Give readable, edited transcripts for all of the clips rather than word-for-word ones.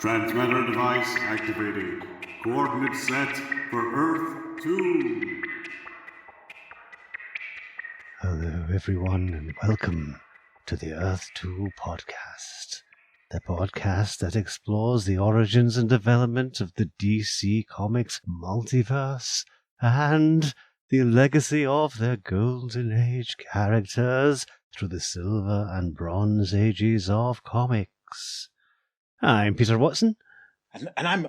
Transmitter device activated. Coordinates set for Earth 2. Hello, everyone, and welcome to the Earth 2 podcast. The podcast that explores the origins and development of the DC Comics multiverse and the legacy of their Golden Age characters through the Silver and Bronze Ages of comics. I'm Peter Watson. And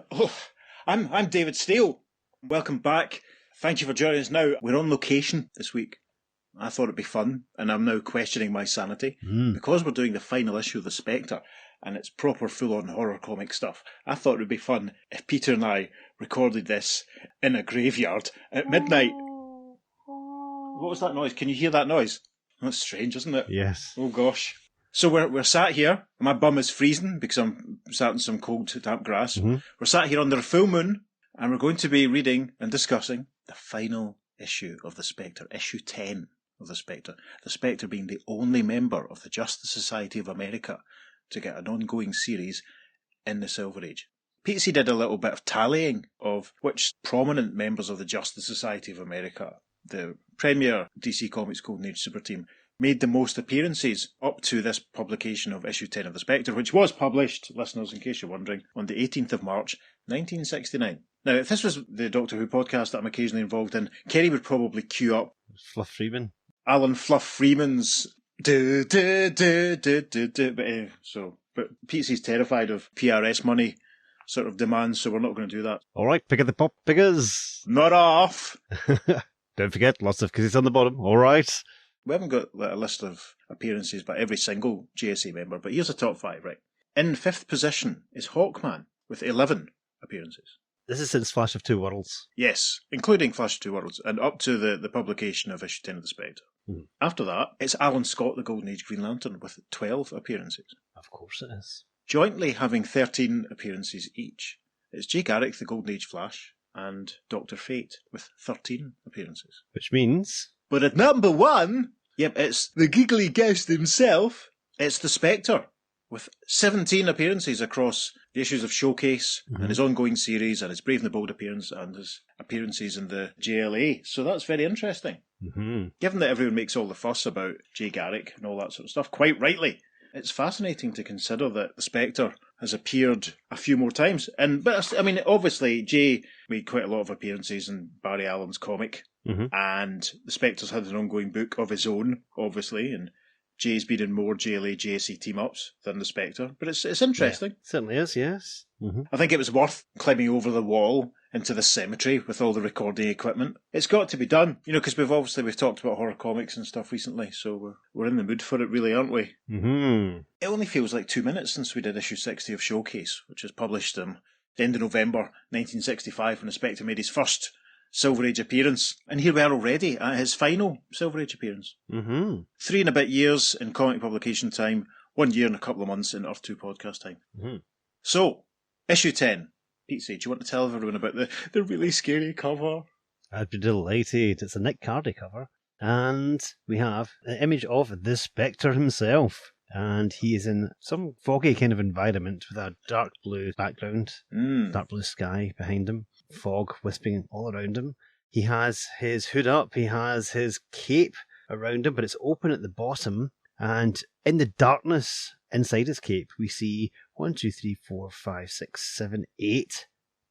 I'm David Steele. Welcome back. Thank you for joining us now. We're on location this week. I thought it'd be fun, and I'm now questioning my sanity. Because we're doing the final issue of the Spectre, and it's proper full-on horror comic stuff, I thought it would be fun if Peter and I recorded this in a graveyard at midnight. What was that noise? Can you hear that noise? That's strange, isn't it? Yes. Oh gosh. So we're sat here. My bum is freezing because I'm sat in some cold, damp grass. Mm-hmm. We're sat here under a full moon, and we're going to be reading and discussing the final issue of the Spectre, issue 10 of the Spectre. The Spectre being the only member of the Justice Society of America to get an ongoing series in the Silver Age. Pete did a little bit of tallying of which prominent members of the Justice Society of America, the premier DC Comics Golden Age super team, made the most appearances up to this publication of issue 10 of the Spectre, which was published, listeners, in case you're wondering, on the 18th of March, 1969. Now, if this was the Doctor Who podcast that I'm occasionally involved in, Kerry would probably queue up Fluff Freeman. Alan Fluff Freeman's do do do do do do. But Pete's terrified of PRS money sort of demands, so we're not going to do that. All right, pick of the pop figures. Not off. Don't forget, lots of kisses on the bottom. All right. We haven't got a list of appearances by every single JSA member, but here's the top 5, right? In 5th position is Hawkman with 11 appearances. This is since Flash of Two Worlds. Yes, including Flash of Two Worlds, and up to the publication of issue 10 of the Spectre. Hmm. After that, it's Alan Scott, the Golden Age Green Lantern, with 12 appearances. Of course it is. Jointly having 13 appearances each, it's Jay Garrick, the Golden Age Flash, and Dr. Fate, with 13 appearances. Which means... But at number 1, yep, it's the giggly guest himself, it's the Spectre, with 17 appearances across the issues of Showcase and his ongoing series and his Brave and the Bold appearance and his appearances in the JLA. So that's very interesting. Mm-hmm. Given that everyone makes all the fuss about Jay Garrick and all that sort of stuff, quite rightly, it's fascinating to consider that the Spectre has appeared a few more times. But I mean, obviously, Jay made quite a lot of appearances in Barry Allen's comic, and the Spectre's had an ongoing book of his own, obviously, and Jay's been in more JLA JSC team-ups than the Spectre, but it's interesting. Yeah, certainly is, yes. Mm-hmm. I think it was worth climbing over the wall into the cemetery with all the recording equipment. It's got to be done, because we've talked about horror comics and stuff recently, so we're in the mood for it, really, aren't we? Mm-hmm. It only feels like 2 minutes since we did issue 60 of Showcase, which was published the end of November 1965 when the Spectre made his first Silver Age appearance, and here we are already at his final Silver Age appearance. 3 and a bit years in comic publication time, 1 year and a couple of months in Earth 2 podcast time. So, issue 10. Pete, do you want to tell everyone about the really scary cover? I'd be delighted. It's a Nick Cardy cover, and we have an image of the Spectre himself. And he is in some foggy kind of environment with a dark blue background, dark blue sky behind him, fog wisping all around him. He has his hood up, he has his cape around him, but it's open at the bottom. And in the darkness inside his cape, we see 1, 2, 3, 4, 5, 6, 7, 8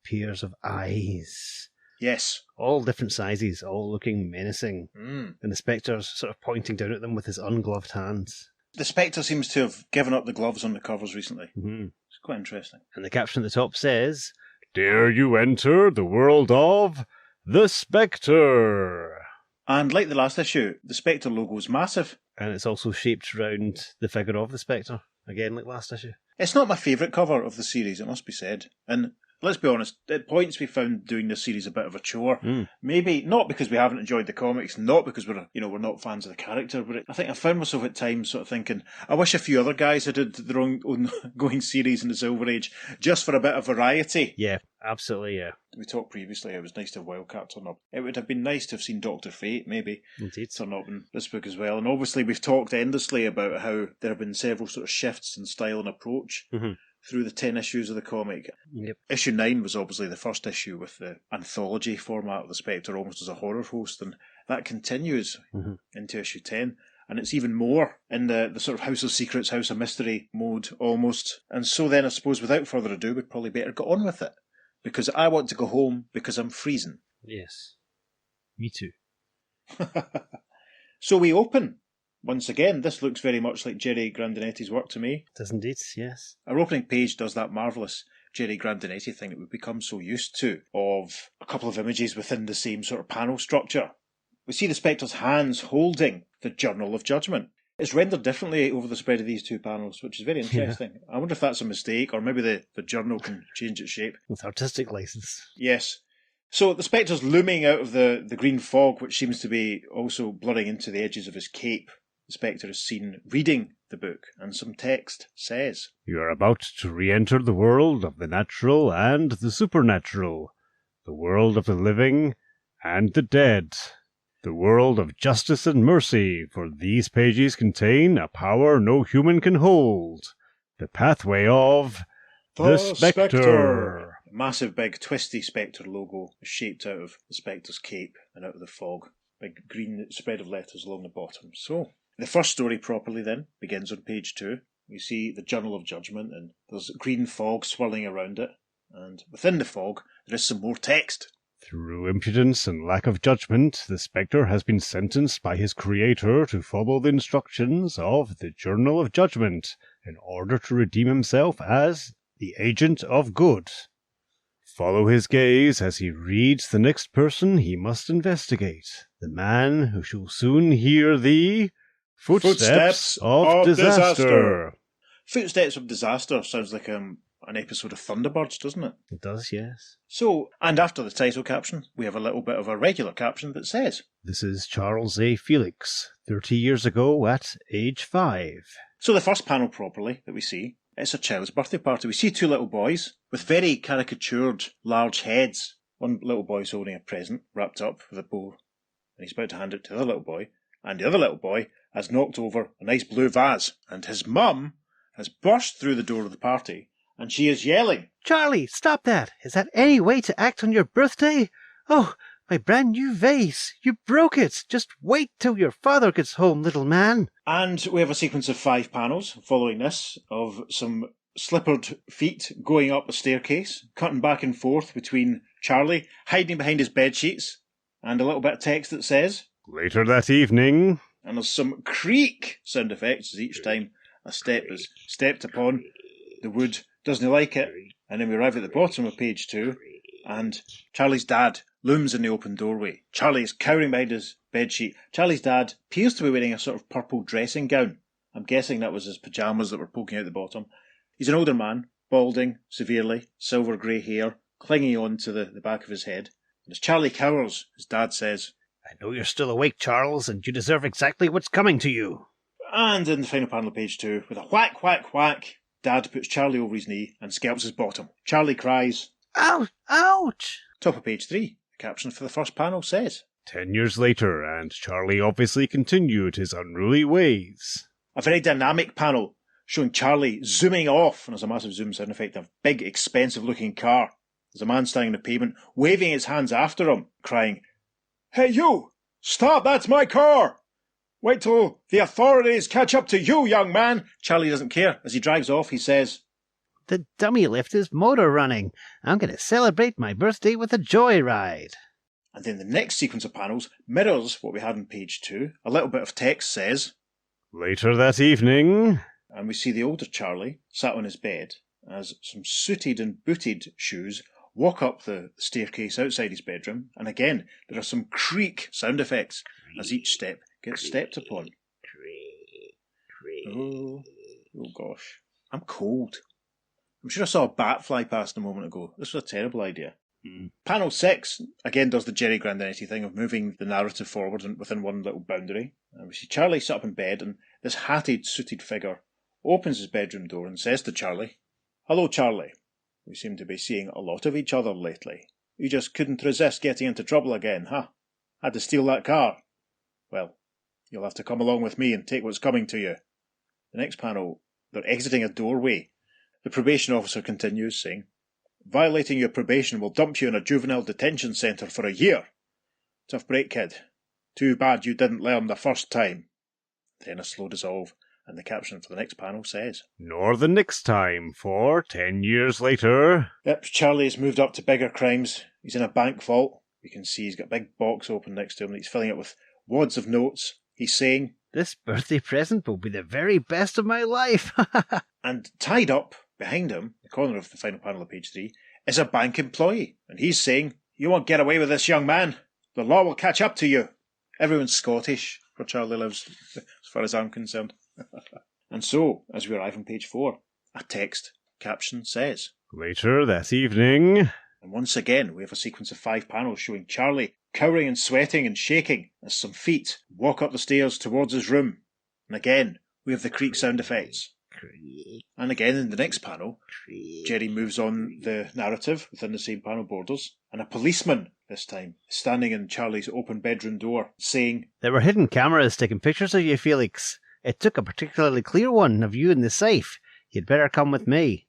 pairs of eyes. Yes. All different sizes, all looking menacing. And the Spectre's sort of pointing down at them with his ungloved hands. The Spectre seems to have given up the gloves on the covers recently. It's quite interesting. And the caption at the top says, "Dare you enter the world of the Spectre?" And like the last issue, the Spectre logo is massive. And it's also shaped around the figure of the Spectre, again like last issue. It's not my favourite cover of the series, it must be said. And let's be honest, at points we found doing this series a bit of a chore. Maybe not because we haven't enjoyed the comics, not because we're not fans of the character, but I think I found myself at times sort of thinking, I wish a few other guys had did their own ongoing series in the Silver Age, just for a bit of variety. Yeah, absolutely, yeah. We talked previously, it was nice to have Wildcat turn up. It would have been nice to have seen Dr. Fate, maybe, turn up in this book as well. And obviously we've talked endlessly about how there have been several sort of shifts in style and approach through the 10 issues of the comic. Yep. Issue 9 was obviously the first issue with the anthology format of the Spectre, almost as a horror host, and that continues into issue 10. And it's even more in the sort of House of Secrets, House of Mystery mode, almost. And so then, I suppose, without further ado, we'd probably better get on with it. Because I want to go home because I'm freezing. Yes. Me too. So we open. Once again, this looks very much like Jerry Grandinetti's work to me. It does indeed, yes. Our opening page does that marvellous Jerry Grandinetti thing that we've become so used to, of a couple of images within the same sort of panel structure. We see the Spectre's hands holding the Journal of Judgment. It's rendered differently over the spread of these two panels, which is very interesting. Yeah. I wonder if that's a mistake, or maybe the journal can change its shape. With artistic license. Yes. So the Spectre's looming out of the green fog, which seems to be also blurring into the edges of his cape. The Spectre is seen reading the book, and some text says, "You are about to re-enter the world of the natural and the supernatural, the world of the living and the dead, the world of justice and mercy, for these pages contain a power no human can hold, the pathway of the Spectre." A massive big twisty Spectre logo is shaped out of the Spectre's cape and out of the fog. Big green spread of letters along the bottom. So, the first story properly then begins on page 2. We see the Journal of Judgment, and there's green fog swirling around it. And within the fog, there is some more text. "Through impudence and lack of judgment, the Spectre has been sentenced by his creator to follow the instructions of the Journal of Judgment in order to redeem himself as the agent of good. Follow his gaze as he reads the next person he must investigate, the man who shall soon hear the footsteps of disaster." Footsteps of Disaster sounds like an episode of Thunderbirds, doesn't it? It does, yes. So, and after the title caption, we have a little bit of a regular caption that says, "This is Charles A. Felix, 30 years ago at age 5. So the first panel properly that we see, it's a child's birthday party. We see two little boys with very caricatured large heads. One little boy's holding a present wrapped up with a bow, and he's about to hand it to the other little boy. And the other little boy has knocked over a nice blue vase, and his mum has burst through the door of the party, and she is yelling, "Charlie, stop that! Is that any way to act on your birthday? Oh, my brand new vase! You broke it! Just wait till your father gets home, little man!" And we have a sequence of 5 panels following this, of some slippered feet going up a staircase, cutting back and forth between Charlie hiding behind his bedsheets, and a little bit of text that says, "Later that evening." And there's some creak sound effects as each time a step is stepped upon. The wood doesn't like it, and then we arrive at the bottom of page 2, and Charlie's dad looms in the open doorway. Charlie is cowering behind his bedsheet. Charlie's dad appears to be wearing a sort of purple dressing gown. I'm guessing that was his pyjamas that were poking out the bottom. He's an older man, balding severely, silver grey hair, clinging on to the back of his head. And as Charlie cowers, his dad says, "I know you're still awake, Charles, and you deserve exactly what's coming to you." And in the final panel of page 2, with a whack, whack, whack, Dad puts Charlie over his knee and scalps his bottom. Charlie cries, "Ouch! Ouch!" Top of page 3, the caption for the first panel says, 10 years later, and Charlie obviously continued his unruly ways. A very dynamic panel showing Charlie zooming off, and there's a massive zoom sound effect, a big, expensive-looking car. There's a man standing on the pavement, waving his hands after him, crying, "Hey you! Stop, that's my car! Wait till the authorities catch up to you, young man!" Charlie doesn't care. As he drives off, he says, "The dummy left his motor running. I'm going to celebrate my birthday with a joyride." And then the next sequence of panels mirrors what we had on page 2. A little bit of text says, "Later that evening." And we see the older Charlie sat on his bed as some sooted and booted shoes walk up the staircase outside his bedroom. And again, there are some creak sound effects as each step gets stepped upon. Oh gosh. I'm cold. I'm sure I saw a bat fly past a moment ago. This was a terrible idea. Panel 6 again does the Jerry Grandinetti thing of moving the narrative forward within one little boundary. And we see Charlie sit up in bed, and this hatted, suited figure opens his bedroom door and says to Charlie, "Hello, Charlie. We seem to be seeing a lot of each other lately. You just couldn't resist getting into trouble again, huh? Had to steal that car. Well, you'll have to come along with me and take what's coming to you." The next panel, they're exiting a doorway. The probation officer continues, saying, "Violating your probation will dump you in a juvenile detention centre for a year. Tough break, kid. Too bad you didn't learn the first time." Then a slow dissolve, and the caption for the next panel says, "Nor the next time, for 10 years later." Yep, Charlie has moved up to bigger crimes. He's in a bank vault. You can see he's got a big box open next to him. He's filling it with wads of notes. He's saying, "This birthday present will be the very best of my life." and tied up behind him, the corner of the final panel of page 3, is a bank employee. And he's saying, "You won't get away with this, young man. The law will catch up to you." Everyone's Scottish where Charlie lives, as far as I'm concerned. And so, as we arrive on page 4, a text caption says, "Later that evening." And once again, we have a sequence of 5 panels showing Charlie cowering and sweating and shaking as some feet walk up the stairs towards his room. And again, we have the creak sound effects. And again, in the next panel, Jerry moves on the narrative within the same panel borders, and a policeman, this time, is standing in Charlie's open bedroom door, saying, "There were hidden cameras taking pictures of you, Felix. It took a particularly clear one of you in the safe. You'd better come with me.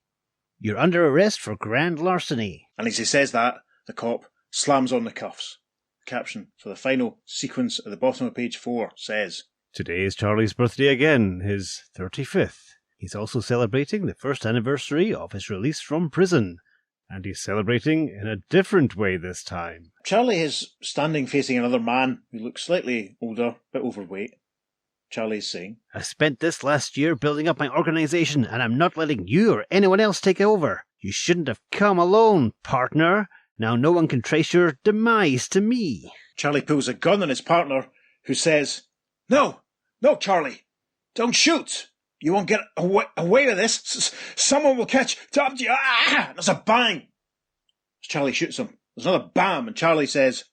You're under arrest for grand larceny." And as he says that, the cop slams on the cuffs. The caption for the final sequence at the bottom of page 4 says, "Today is Charlie's birthday again, his 35th. He's also celebrating the first anniversary of his release from prison. And he's celebrating in a different way this time." Charlie is standing facing another man who looks slightly older, a bit overweight. Charlie is saying, "I spent this last year building up my organization, and I'm not letting you or anyone else take over. You shouldn't have come alone, partner. Now no one can trace your demise to me." Charlie pulls a gun on his partner, who says, No, Charlie, don't shoot. You won't get away with this. Someone will catch up to you." There's a bang. As Charlie shoots him, there's another bam, and Charlie says,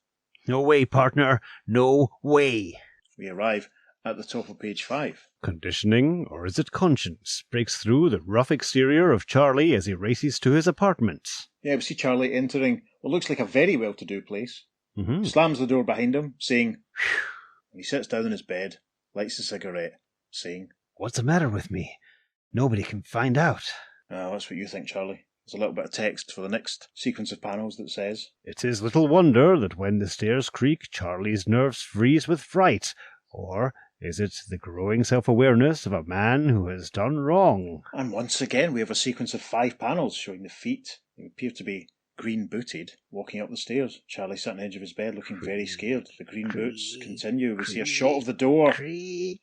"No way, partner. No way." We arrive at the top of page 5. Conditioning, or is it conscience, breaks through the rough exterior of Charlie as he races to his apartment. Yeah, we see Charlie entering what looks like a very well-to-do place. Slams the door behind him, saying, Phew. He sits down in his bed, lights a cigarette, saying, "What's the matter with me? Nobody can find out." Oh, that's what you think, Charlie. There's a little bit of text for the next sequence of panels that says, "It is little wonder that when the stairs creak, Charlie's nerves freeze with fright. Or is it the growing self-awareness of a man who has done wrong?" And once again, we have a sequence of 5 panels showing the feet, who appear to be green-booted, walking up the stairs. Charlie sat on the edge of his bed looking very scared. The green boots continue. We see a shot of the door. A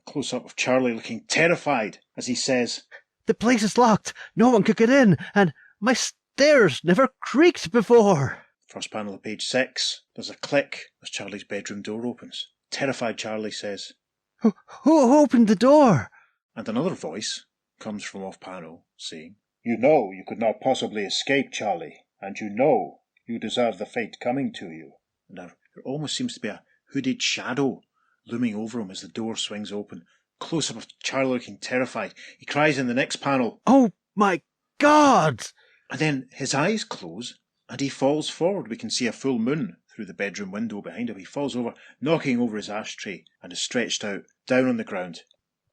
close-up of Charlie looking terrified as he says, "The place is locked. No one could get in, and my stairs never creaked before." First panel of page 6. There's a click as Charlie's bedroom door opens. Terrified Charlie says, Who opened the door?" And another voice comes from off-panel, saying, "You know you could not possibly escape, Charlie, and you know you deserve the fate coming to you." And there almost seems to be a hooded shadow looming over him as the door swings open. Close-up of Charlie looking terrified. He cries in the next panel, "Oh my God!" And then his eyes close, and he falls forward. We can see a full moon through the bedroom window behind him. He falls over, knocking over his ashtray, and is stretched out, down on the ground.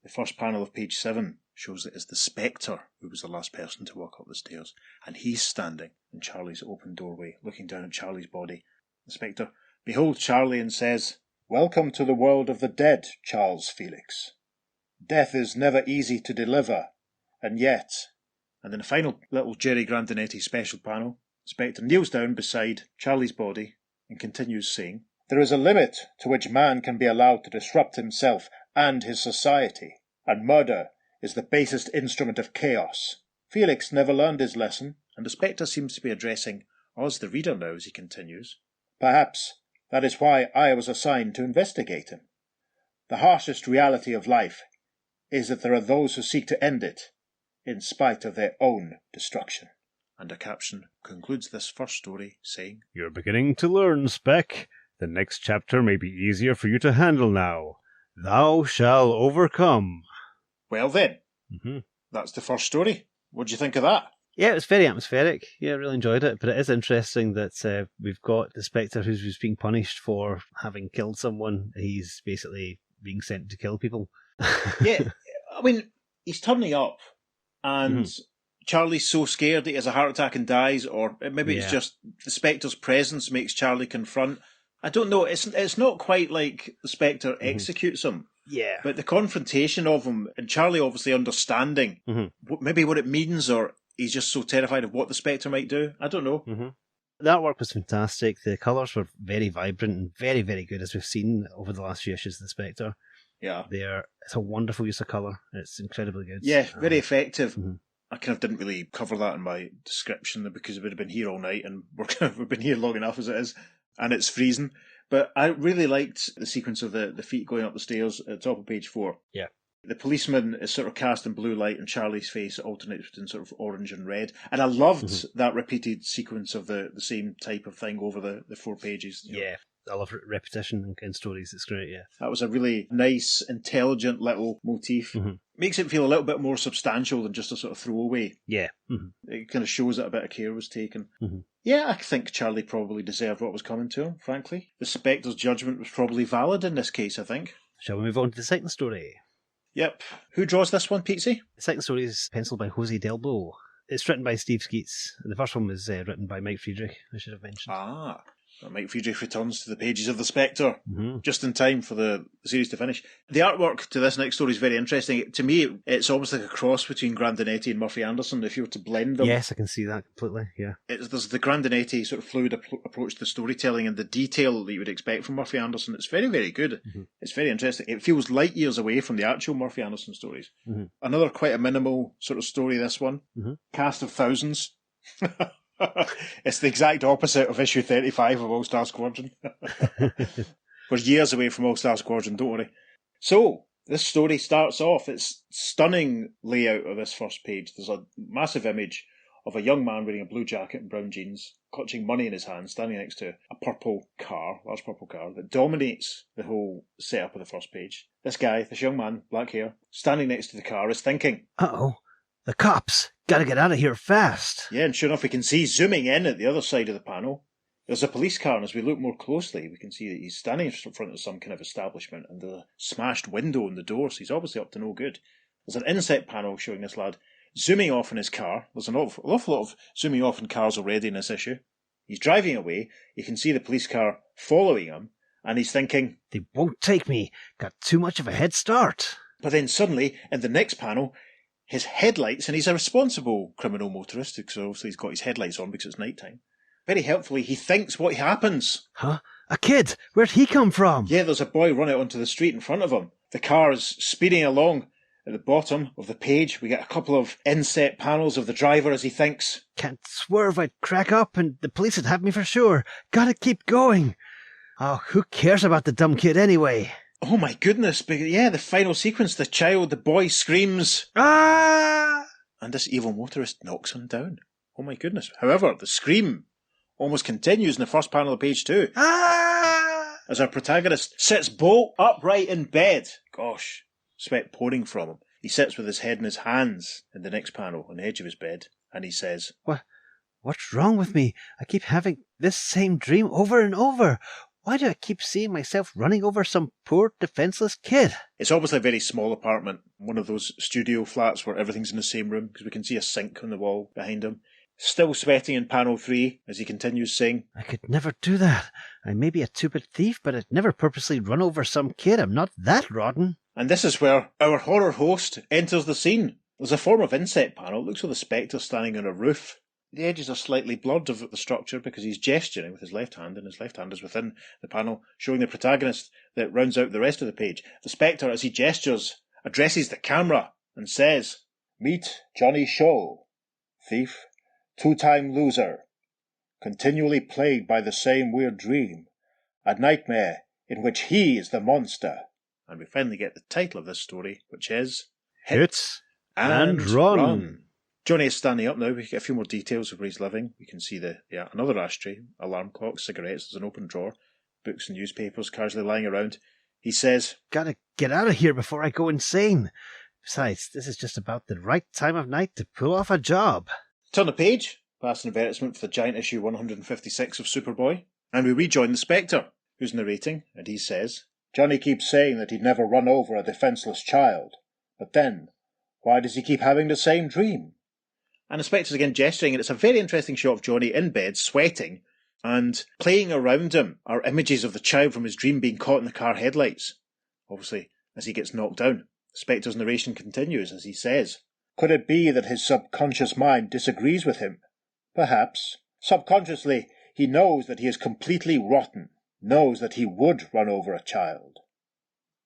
The first panel of page 7 shows it is the Spectre who was the last person to walk up the stairs, and he's standing in Charlie's open doorway, looking down at Charlie's body. The Spectre beholds Charlie and says, "Welcome to the world of the dead, Charles Felix. Death is never easy to deliver, and yet..." And in the final little Jerry Grandinetti special panel, Spectre kneels down beside Charlie's body and continues saying, "There is a limit to which man can be allowed to disrupt himself and his society, and murder is the basest instrument of chaos. Felix never learned his lesson," and the Spectre seems to be addressing us, the reader, now as he continues. "Perhaps that is why I was assigned to investigate him. The harshest reality of life is that there are those who seek to end it, in spite of their own destruction." And a caption concludes this first story saying, "You're beginning to learn, Spec. The next chapter may be easier for you to handle now. Thou shall overcome." Well then, that's the first story. What do you think of that? Yeah, it was very atmospheric. Yeah, I really enjoyed it. But it is interesting that we've got the Spectre who's being punished for having killed someone. He's basically being sent to kill people. Yeah, I mean, he's turning up and Charlie's so scared that he has a heart attack and dies, or maybe it's Yeah. just the Spectre's presence makes Charlie confront. I don't know. It's not quite like the Spectre executes him. Yeah. But the confrontation of him, and Charlie obviously understanding maybe what it means, or he's just so terrified of what the Spectre might do. I don't know. The artwork was fantastic. The colours were very vibrant and very, very good, as we've seen over the last few issues of the Spectre. Yeah. It's a wonderful use of colour. It's incredibly good. Yeah, very effective. I kind of didn't really cover that in my description because we would have been here all night, and we've been here long enough as it is, and it's freezing. But I really liked the sequence of the feet going up the stairs at the top of page 4. Yeah. The policeman is sort of cast in blue light, and Charlie's face alternates between sort of orange and red. And I loved that repeated sequence of the same type of thing over the 4 pages. Yeah. I love repetition in stories. It's great, yeah. That was a really nice, intelligent little motif. Makes it feel a little bit more substantial than just a sort of throwaway. Yeah. It kind of shows that a bit of care was taken. Yeah, I think Charlie probably deserved what was coming to him, frankly. The Spectre's judgment was probably valid in this case, I think. Shall we move on to the second story? Yep. Who draws this one, Petesy? The second story is penciled by Jose Delbo. It's written by Steve Skeets. The first one was written by Mike Friedrich, I should have mentioned. Ah. Mike Friedrich returns to the pages of the Spectre, just in time for the series to finish. The artwork to this next story is very interesting. To me, it's almost like a cross between Grandinetti and Murphy Anderson, if you were to blend them. Yes, I can see that completely, yeah. There's the Grandinetti sort of fluid approach to storytelling and the detail that you would expect from Murphy Anderson. It's very, very good. It's very interesting. It feels light years away from the actual Murphy Anderson stories. Another quite a minimal sort of story, this one. Cast of thousands. It's the exact opposite of issue 35 of All Star Squadron. We're years away from All Star Squadron, don't worry. So, this story starts off, it's stunning layout of this first page. There's a massive image of a young man wearing a blue jacket and brown jeans, clutching money in his hand, standing next to a large purple car that dominates the whole setup of the first page. This guy, this young man, black hair, standing next to the car is thinking, Uh-oh, the cops! Gotta get out of here fast! Yeah, and sure enough, we can see zooming in at the other side of the panel. There's a police car, and as we look more closely, we can see that he's standing in front of some kind of establishment, and there's a smashed window in the door, so he's obviously up to no good. There's an inset panel showing this lad zooming off in his car. There's an awful lot of zooming off in cars already in this issue. He's driving away. You can see the police car following him, and he's thinking, They won't take me. Got too much of a head start. But then suddenly, in the next panel, his headlights, and he's a responsible criminal motorist, so obviously he's got his headlights on because it's night time. Very helpfully, he thinks what happens. Huh? A kid? Where'd he come from? Yeah, there's a boy run out onto the street in front of him. The car is speeding along. At the bottom of the page, we get a couple of inset panels of the driver as he thinks, Can't swerve, I'd crack up and the police would have me for sure. Gotta keep going. Oh, who cares about the dumb kid anyway? Oh my goodness, but yeah, the final sequence, the boy screams, Ah! And this evil motorist knocks him down. Oh my goodness. However, the scream almost continues in the first panel of page 2. Ah! As our protagonist sits bolt upright in bed. Gosh, sweat pouring from him. He sits with his head in his hands in the next panel on the edge of his bed, and he says, What's wrong with me? I keep having this same dream over and over. Why do I keep seeing myself running over some poor, defenseless kid? It's obviously a very small apartment, one of those studio flats where everything's in the same room, because we can see a sink on the wall behind him. Still sweating in panel 3, as he continues saying, I could never do that. I may be a two-bit thief, but I'd never purposely run over some kid. I'm not that rotten. And this is where our horror host enters the scene. There's a form of inset panel. It looks like the Spectre standing on a roof. The edges are slightly blurred of the structure because he's gesturing with his left hand, and his left hand is within the panel, showing the protagonist that rounds out the rest of the page. The Spectre, as he gestures, addresses the camera and says, Meet Johnny Shaw, thief, two-time loser, continually plagued by the same weird dream, a nightmare in which he is the monster. And we finally get the title of this story, which is Hit and Run. Johnny is standing up now. We get a few more details of where he's living. We can see another ashtray, alarm clock, cigarettes. There's an open drawer, books and newspapers casually lying around. He says, Gotta get out of here before I go insane. Besides, this is just about the right time of night to pull off a job. Turn the page, past an advertisement for the giant issue 156 of Superboy, and we rejoin the Spectre, who's narrating, and he says, Johnny keeps saying that he'd never run over a defenseless child, but then, why does he keep having the same dream? And the Spectre's again gesturing, and it's a very interesting shot of Johnny in bed, sweating, and playing around him are images of the child from his dream being caught in the car headlights. Obviously, as he gets knocked down. The Spectre's narration continues as he says, "Could it be that his subconscious mind disagrees with him? Perhaps. Subconsciously, he knows that he is completely rotten, knows that he would run over a child."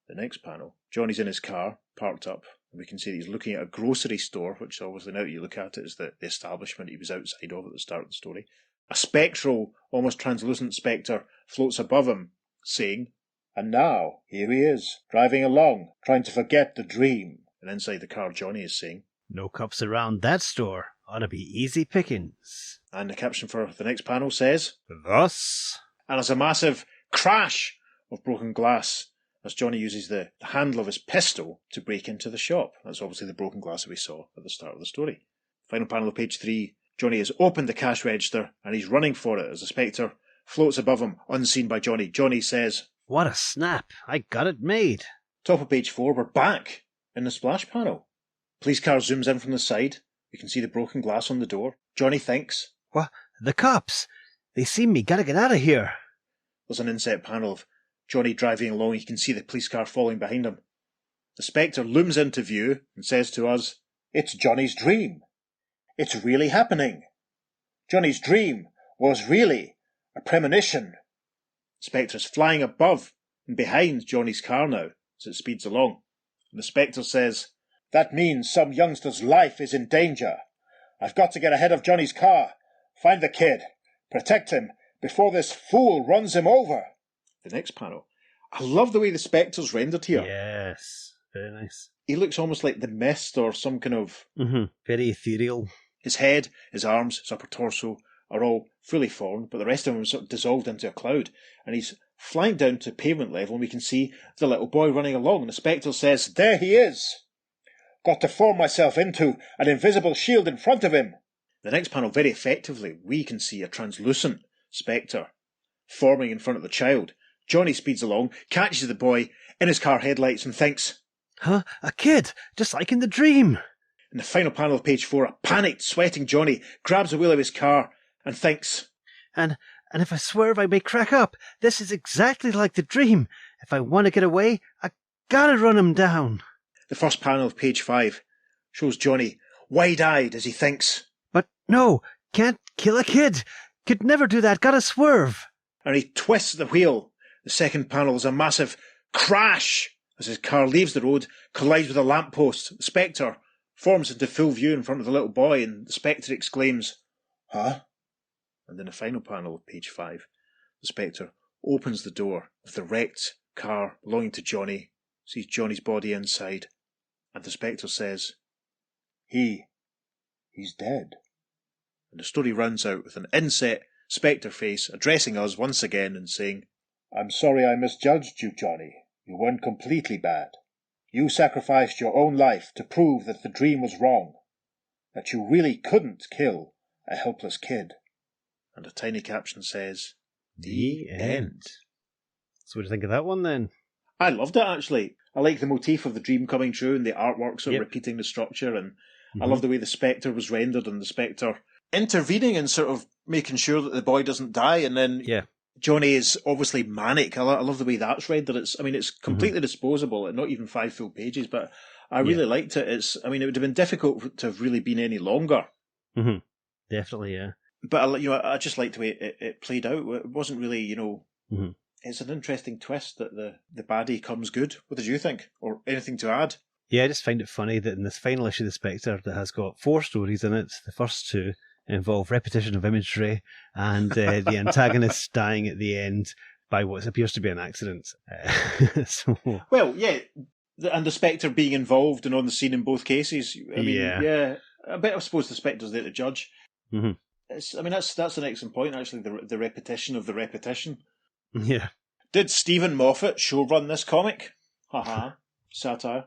The next panel, Johnny's in his car, parked up, and we can see that he's looking at a grocery store, which obviously now you look at it is the establishment he was outside of at the start of the story. A spectral, almost translucent Spectre floats above him, saying, "And now, here he is, driving along, trying to forget the dream." And inside the car, Johnny is saying, "No cops around that store. Ought to be easy pickings." and the caption for the next panel says, "Thus..." and there's a massive crash of broken glass as Johnny uses the handle of his pistol to break into the shop. That's obviously the broken glass that we saw at the start of the story. Final panel of page 3, Johnny has opened the cash register and he's running for it as the Spectre floats above him, unseen by Johnny. Johnny says, "What a snap. I got it made." Top of page 4, we're back in the splash panel. Police car zooms in from the side. You can see the broken glass on the door. Johnny thinks, "What? The cops? They seen me. Gotta get out of here." There's an inset panel of Johnny driving along. You can see the police car following behind him. The Spectre looms into view and says to us, "It's Johnny's dream. It's really happening. Johnny's dream was really a premonition." Spectre is flying above and behind Johnny's car now as it speeds along. And the Spectre says, "That means some youngster's life is in danger. I've got to get ahead of Johnny's car, find the kid, protect him before this fool runs him over." The next panel. I love the way the Spectre's rendered here. Yes. Very nice. He looks almost like the mist or some kind of... Very ethereal. His head, his arms, his upper torso are all fully formed, but the rest of him is sort of dissolved into a cloud. And he's flying down to pavement level, and we can see the little boy running along. And the Spectre says, "There he is. Got to form myself into an invisible shield in front of him." The next panel, very effectively, we can see a translucent Spectre forming in front of the child. Johnny speeds along, catches the boy in his car headlights and thinks, "Huh? A kid? Just like in the dream." In the final panel of page 4, a panicked, sweating Johnny grabs the wheel of his car and thinks, And if I swerve, I may crack up. This is exactly like the dream. If I want to get away, I gotta run him down." The first panel of page 5 shows Johnny wide-eyed as he thinks, "But no, can't kill a kid. Could never do that. Gotta swerve." and he twists the wheel. The second panel is a massive crash as his car leaves the road, collides with a lamppost. The Spectre forms into full view in front of the little boy, and the Spectre exclaims, "Huh?" And in the final panel of page 5, the Spectre opens the door of the wrecked car belonging to Johnny, sees Johnny's body inside, and the Spectre says, He's dead." And the story runs out with an inset Spectre face addressing us once again and saying, "I'm sorry I misjudged you, Johnny. You weren't completely bad. You sacrificed your own life to prove that the dream was wrong, that you really couldn't kill a helpless kid." And a tiny caption says, The end. So what do you think of that one then? I loved it, actually. I like the motif of the dream coming true and the artwork sort of repeating the structure, and I love the way the Spectre was rendered and the Spectre intervening and sort of making sure that the boy doesn't die, and then Johnny is obviously manic. I love the way that's rendered. It's completely disposable, and not even 5 full pages, but I really liked it. It would have been difficult to have really been any longer. Definitely, yeah. But I just liked the way it played out. It wasn't really, it's an interesting twist that the baddie comes good. What did you think? Or anything to add? Yeah, I just find it funny that in this final issue of the Spectre that has got 4 stories in it, the first 2 involve repetition of imagery and the antagonist dying at the end by what appears to be an accident. Well, yeah, and the Spectre being involved and on the scene in both cases. I bet I suppose the Spectre's there to judge. That's an excellent point, actually, the repetition of the repetition. Yeah. Did Stephen Moffat showrun this comic? Haha, satire.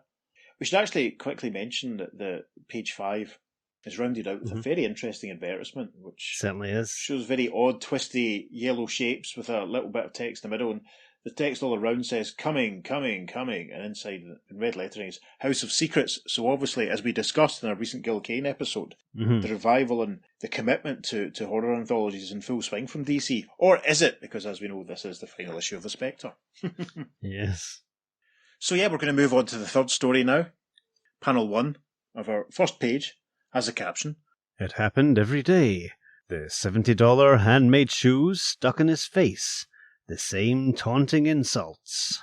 We should actually quickly mention that the page 5 is rounded out with a very interesting advertisement, which certainly is. Shows very odd, twisty, yellow shapes with a little bit of text in the middle. And the text all around says, coming, coming, coming, and inside in red lettering is House of Secrets. So obviously, as we discussed in our recent Gil Kane episode, the revival and the commitment to horror anthologies is in full swing from DC. Or is it? Because as we know, this is the final issue of the Spectre. Yes. So yeah, we're going to move on to the third story now. Panel 1 of our first page has a caption. It happened every day. The $70 handmade shoes stuck in his face. The same taunting insults.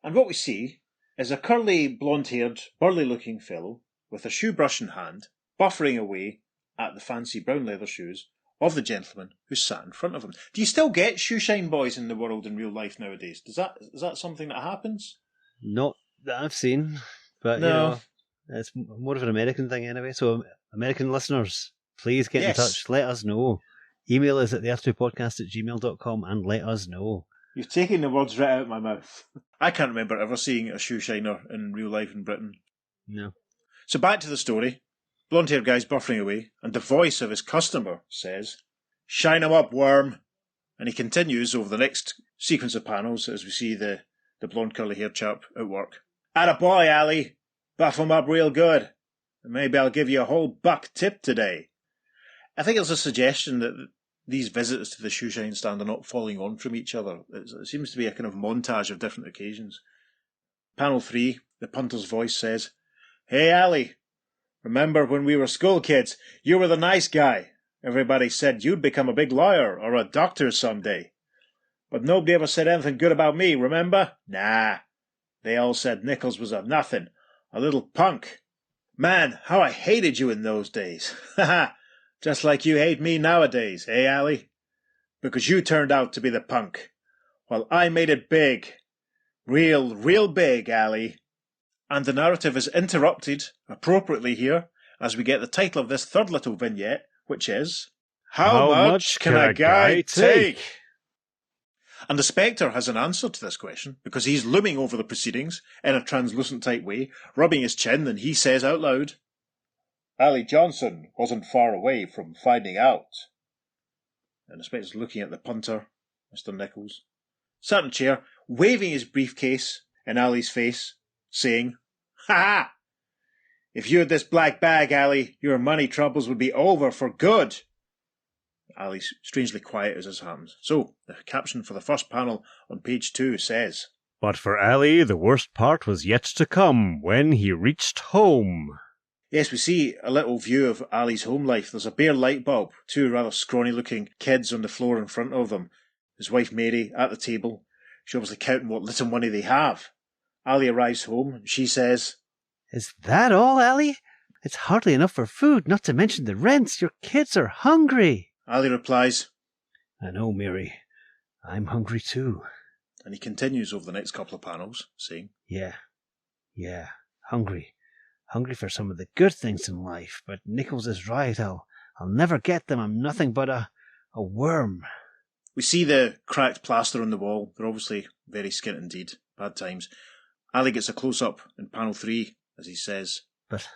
And what we see is a curly, blonde-haired, burly-looking fellow with a shoe brush in hand, buffering away at the fancy brown leather shoes of the gentleman who sat in front of him. Do you still get shoeshine boys in the world in real life nowadays? Is that something that happens? Not that I've seen, but No. it's more of an American thing anyway. So, American listeners, please get in touch. Let us know. Email us at theearth2podcast@gmail.com and let us know. You've taken the words right out of my mouth. I can't remember ever seeing a shoeshiner in real life in Britain. No. So back to the story. Blonde-haired guy's buffering away, and the voice of his customer says, "Shine 'em up, worm." And he continues over the next sequence of panels as we see the blonde curly-haired chap at work. "Atta boy, Ali. Buff 'em up real good. And maybe I'll give you a whole buck tip today." I think it's a suggestion that these visitors to the shoeshine stand are not falling on from each other. It seems to be a kind of montage of different occasions. Panel 3, the punter's voice says, "Hey, Ali. Remember when we were school kids? You were the nice guy. Everybody said you'd become a big lawyer or a doctor someday. But nobody ever said anything good about me, remember? Nah. They all said Nichols was a nothing, a little punk. Man, how I hated you in those days. Haha. Just like you hate me nowadays, eh, Ali? Because you turned out to be the punk. Well, I made it big. Real big, Ali." And the narrative is interrupted, appropriately here, as we get the title of this third little vignette, which is, How much can a guy take? And the Spectre has an answer to this question, because he's looming over the proceedings in a translucent type way, rubbing his chin, and he says out loud, "Ali Johnson wasn't far away from finding out." And the Spectre's looking at the punter, Mr. Nichols, sat in a chair, waving his briefcase in Ali's face, saying, "Ha ha! If you had this black bag, Ali, your money troubles would be over for good." Ali's strangely quiet as this happens. So, the caption for the first panel on page 2 says, But for Ali, the worst part was yet to come when he reached home. Yes, we see a little view of Ali's home life. There's a bare light bulb, two rather scrawny-looking kids on the floor in front of them. His wife Mary at the table. She's obviously counting what little money they have. Ali arrives home and she says, Is that all, Ali? It's hardly enough for food, not to mention the rents. Your kids are hungry. Ali replies, I know, Mary. I'm hungry too. And he continues over the next couple of panels, saying, Yeah, hungry. Hungry for some of the good things in life, but Nichols is right. I'll never get them. I'm nothing but a worm. We see the cracked plaster on the wall. They're obviously very skint indeed. Bad times. Ali gets a close-up in panel 3 as he says, But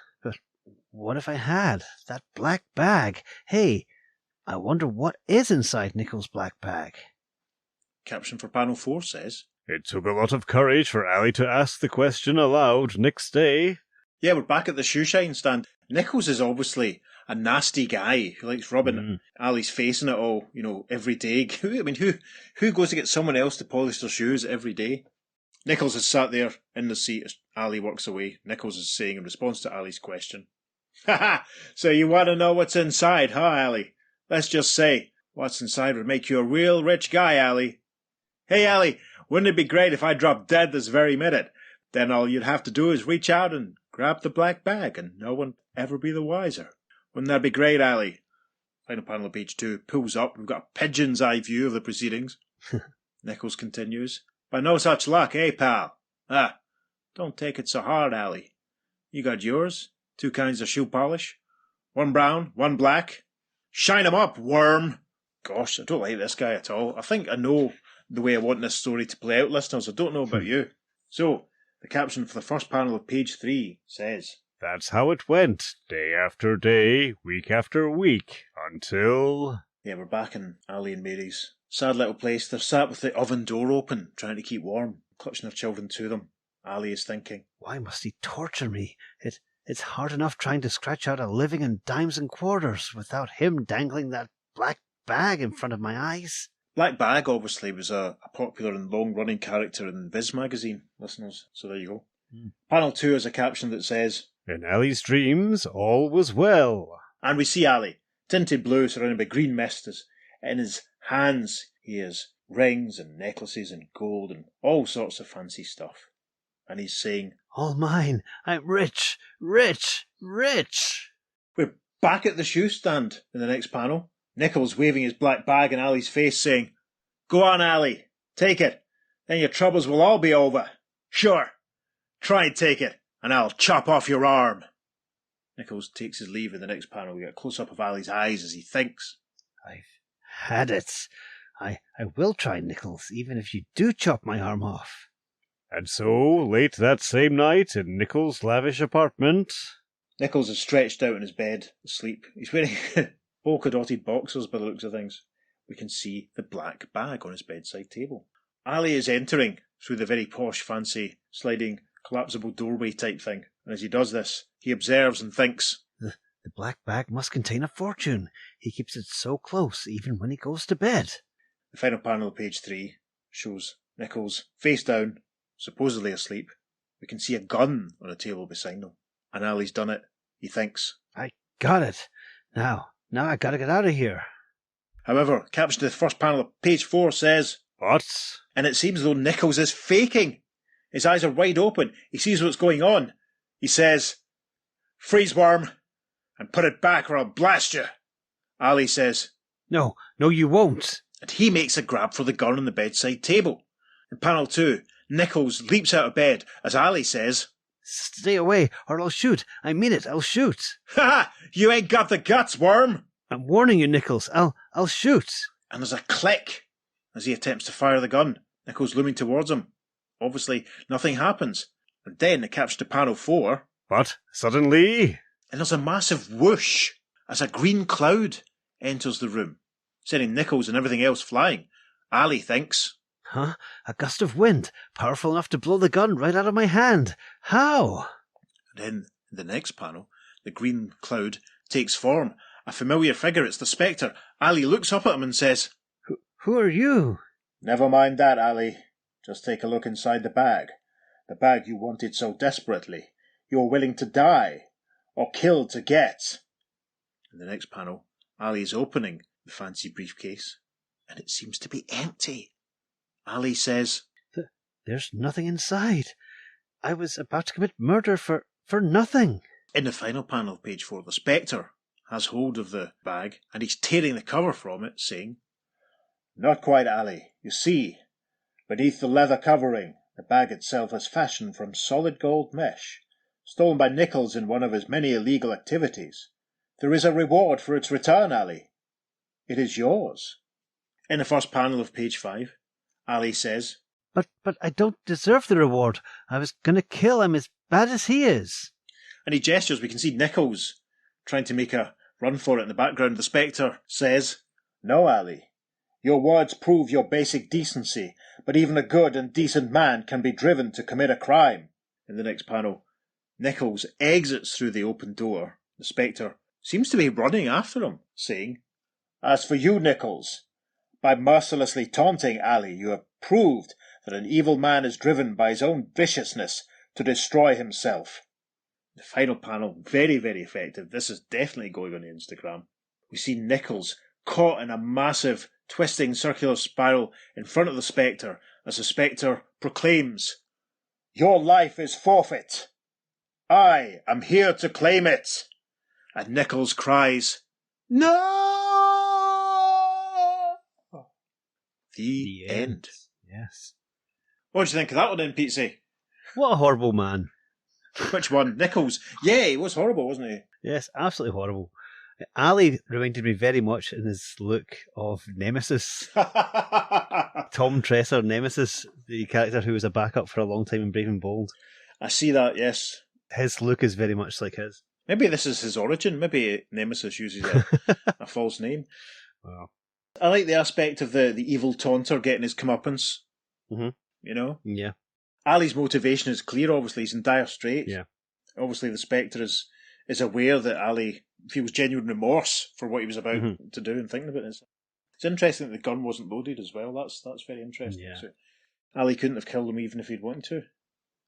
what if I had that black bag? Hey, I wonder what is inside Nichols' black bag. Caption for panel 4 says, It took a lot of courage for Ali to ask the question aloud next day. Yeah, we're back at the shoeshine stand. Nichols is obviously a nasty guy who likes rubbing Ali's face in it all, every day. Who goes to get someone else to polish their shoes every day? Nichols is sat there in the seat as Ali walks away. Nichols is saying in response to Ali's question, "Ha! So you want to know what's inside, huh, Ali? Let's just say, what's inside would make you a real rich guy, Ali. Hey, Ali, wouldn't it be great if I dropped dead this very minute? Then all you'd have to do is reach out and grab the black bag, and no one ever be the wiser. Wouldn't that be great, Ali?" Final panel of page 2 pulls up. We've got a pigeon's eye view of the proceedings. Nichols continues, "By no such luck, eh, pal? Don't take it so hard, Ali. You got yours, 2 kinds of shoe polish. One brown, one black. Shine 'em up, worm." Gosh, I don't like this guy at all. I think I know the way I want this story to play out, listeners. I don't know about you. So, the caption for the first panel of page 3 says, That's how it went, day after day, week after week, until... Yeah, we're back in Ali and Mary's sad little place. They're sat with the oven door open, trying to keep warm, clutching their children to them. Ali is thinking, why must he torture me? It's hard enough trying to scratch out a living in dimes and quarters without him dangling that black bag in front of my eyes. Black Bag, obviously, was a popular and long-running character in Viz magazine, listeners, so there you go. Panel 2 has a caption that says, in Ali's dreams, all was well. And we see Ali, tinted blue, surrounded by green mist. In his hands, he has rings and necklaces and gold and all sorts of fancy stuff. And he's saying, all mine. I'm rich, rich, rich. We're back at the shoe stand in the next panel. Nichols waving his black bag in Ali's face, saying, go on, Ali, take it. Then your troubles will all be over. Sure, try and take it, and I'll chop off your arm. Nichols takes his leave in the next panel. We get a close-up of Ali's eyes as he thinks. I've had it. I will try, Nichols, even if you do chop my arm off. And so, late that same night in Nichols' lavish apartment... Nichols is stretched out in his bed, asleep. He's wearing polka-dotted boxers by the looks of things. We can see the black bag on his bedside table. Ali is entering through the very posh, fancy, sliding, collapsible doorway type thing. And as he does this, he observes and thinks, The black bag must contain a fortune. He keeps it so close, even when he goes to bed. The final panel of page 3 shows Nichols face down, supposedly asleep. We can see a gun on a table beside him. And Ali's done it. He thinks, I got it. Now I gotta get out of here. However, caption to the first panel of page 4 says, what? And it seems as though Nichols is faking. His eyes are wide open. He sees what's going on. He says, freeze worm, and put it back or I'll blast you. Ali says, No, you won't. And he makes a grab for the gun on the bedside table. In panel 2, Nichols leaps out of bed as Ali says, stay away or I'll shoot. I mean it, I'll shoot. Ha ha! You ain't got the guts, worm! I'm warning you, Nichols. I'll shoot. And there's a click as he attempts to fire the gun. Nichols looming towards him. Obviously, nothing happens. And then it captures to panel 4. But suddenly... And there's a massive whoosh as a green cloud enters the room, sending Nichols and everything else flying. Ali thinks, huh? A gust of wind, powerful enough to blow the gun right out of my hand. How? And then, in the next panel, the green cloud takes form. A familiar figure, it's the Spectre. Ali looks up at him and says, Who are you? Never mind that, Ali. Just take a look inside the bag. The bag you wanted so desperately. You were willing to die, or kill to get. In the next panel, Ali is opening the fancy briefcase, and it seems to be empty. Ali says, There's nothing inside. I was about to commit murder for nothing. In the final panel of page 4, the Spectre has hold of the bag, and he's tearing the cover from it, saying, Not quite, Ali. You see, beneath the leather covering, the bag itself is fashioned from solid gold mesh, stolen by Nichols in one of his many illegal activities. There is a reward for its return, Ali. It is yours. In the first panel of page 5, Ali says, But I don't deserve the reward. I was going to kill him as bad as he is. And he gestures. We can see Nichols trying to make a run for it in the background. The Spectre says, No, Ali. Your words prove your basic decency, but even a good and decent man can be driven to commit a crime. In the next panel, Nichols exits through the open door. The Spectre seems to be running after him, saying, As for you, Nichols, by mercilessly taunting Ali, you have proved that an evil man is driven by his own viciousness to destroy himself. The final panel, very, very effective. This is definitely going on the Instagram. We see Nichols caught in a massive, twisting circular spiral in front of the Spectre as the Spectre proclaims, Your life is forfeit. I am here to claim it. And Nichols cries, No! The end. Yes. What do you think of that one then, Pete? What a horrible man. Which one? Nichols? Yeah, he was horrible, wasn't he? Yes, absolutely horrible. Ali reminded me very much in his look of Nemesis. Tom Tresser, Nemesis, the character who was a backup for a long time in Brave and Bold. I see that, yes. His look is very much like his. Maybe this is his origin. Maybe Nemesis uses a false name. Wow. I like the aspect of the evil taunter getting his comeuppance. Mm-hmm. You know? Yeah. Ali's motivation is clear, obviously. He's in dire straits. Yeah. Obviously, the Spectre is aware that Ali feels genuine remorse for what he was about to do and thinking about it. It's interesting that the gun wasn't loaded as well. That's very interesting. Yeah. So Ali couldn't have killed him even if he'd wanted to.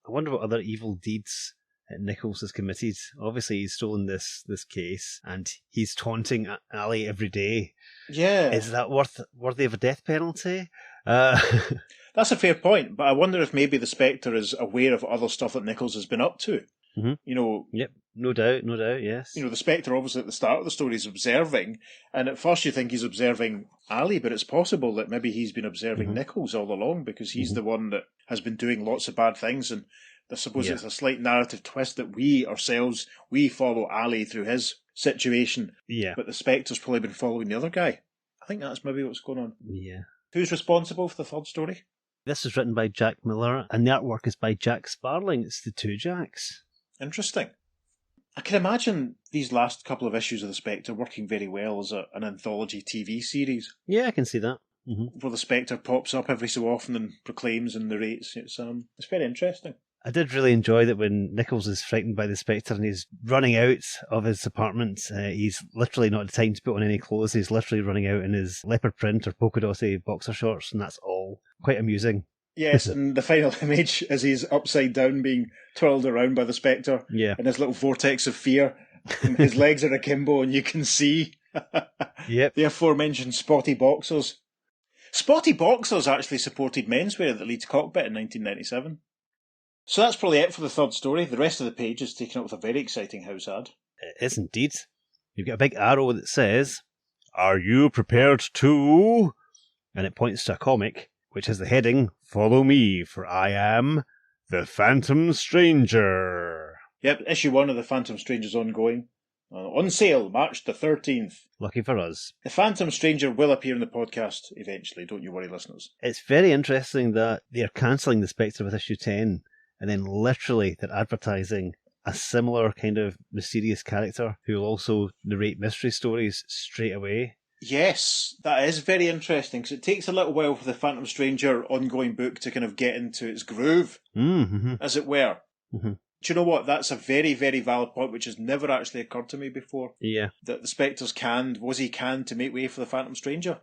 I wonder what other evil deeds Nichols has committed. Obviously, he's stolen this case, and he's taunting Ali every day. Yeah. Is that worthy of a death penalty? That's a fair point, but I wonder if maybe the Spectre is aware of other stuff that Nichols has been up to. Mm-hmm. You know. Yep. No doubt. Yes. You know, the Spectre obviously at the start of the story is observing, and at first you think he's observing Ali, but it's possible that maybe he's been observing Nichols all along because he's the one that has been doing lots of bad things, and I suppose it's a slight narrative twist that we follow Ali through his situation, but the Spectre's probably been following the other guy. I think that's maybe what's going on. Yeah. Who's responsible for the third story? This is written by Jack Miller, and the artwork is by Jack Sparling. It's the two Jacks. Interesting. I can imagine these last couple of issues of the Spectre working very well as an anthology TV series. Yeah, I can see that. Where the Spectre pops up every so often and proclaims and narrates. It's very interesting. I did really enjoy that when Nichols is frightened by the Spectre and he's running out of his apartment. He's literally not had time to put on any clothes. He's literally running out in his leopard print or polka dotty boxer shorts, and that's all. Quite amusing. Yes, and the final image is he's upside down being twirled around by the Spectre in his little vortex of fear. And his legs are akimbo and you can see the aforementioned spotty boxers. Spotty boxers actually supported menswear at the Leeds cockpit in 1997. So that's probably it for the third story. The rest of the page is taken up with a very exciting house ad. It is indeed. You've got a big arrow that says, "Are you prepared to?" And it points to a comic, which has the heading, "Follow me, for I am the Phantom Stranger." Yep, issue 1 of the Phantom Stranger's ongoing. On sale, March the 13th. Lucky for us. The Phantom Stranger will appear in the podcast eventually, don't you worry, listeners. It's very interesting that they're cancelling the Spectre with issue 10, and then literally they're advertising a similar kind of mysterious character who will also narrate mystery stories straight away. Yes, that is very interesting, because it takes a little while for the Phantom Stranger ongoing book to kind of get into its groove, as it were. Do you know what? That's a very, very valid point, which has never actually occurred to me before. Yeah. That the Spectre's canned to make way for the Phantom Stranger.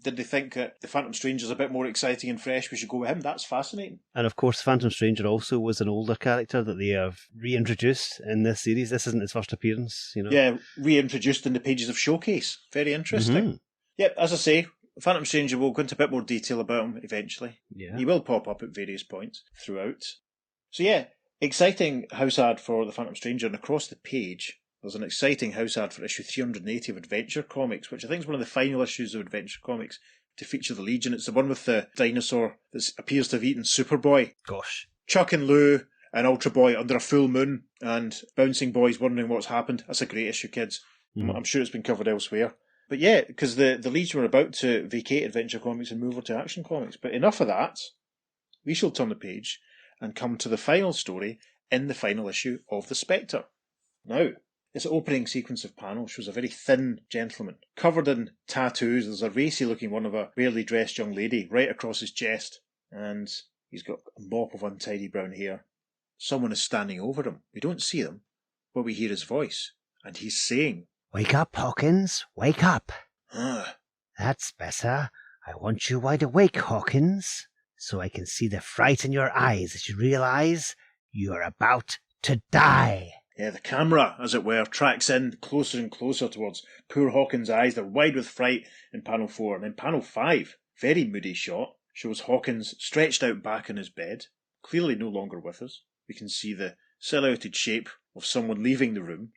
Did they think that the Phantom Stranger's a bit more exciting and fresh, we should go with him? That's fascinating. And of course, Phantom Stranger also was an older character that they have reintroduced in this series. This isn't his first appearance, you know. Yeah, reintroduced in the pages of Showcase. Very interesting. Yep, as I say, Phantom Stranger will go into a bit more detail about him eventually. Yeah. He will pop up at various points throughout. So yeah, exciting house ad for the Phantom Stranger, and across the page there's an exciting house ad for issue 380 of Adventure Comics, which I think is one of the final issues of Adventure Comics to feature the Legion. It's the one with the dinosaur that appears to have eaten Superboy. Gosh. Chuck and Lou and Ultra Boy under a full moon, and Bouncing Boys wondering what's happened. That's a great issue, kids. I'm sure it's been covered elsewhere. But yeah, because the Legion were about to vacate Adventure Comics and move over to Action Comics. But enough of that. We shall turn the page and come to the final story in the final issue of The Spectre. Now, this opening sequence of panels shows a very thin gentleman, covered in tattoos. There's a racy-looking one of a barely dressed young lady right across his chest, and he's got a mop of untidy brown hair. Someone is standing over him. We don't see them, but we hear his voice, and he's saying, "Wake up, Hawkins, wake up." "Ah, That's better. I want you wide awake, Hawkins, so I can see the fright in your eyes as you realize you are about to die." Yeah, the camera, as it were, tracks in closer and closer towards poor Hawkins' eyes. They're wide with fright in panel 4. And in panel 5, very moody shot, shows Hawkins stretched out back in his bed, clearly no longer with us. We can see the silhouetted shape of someone leaving the room.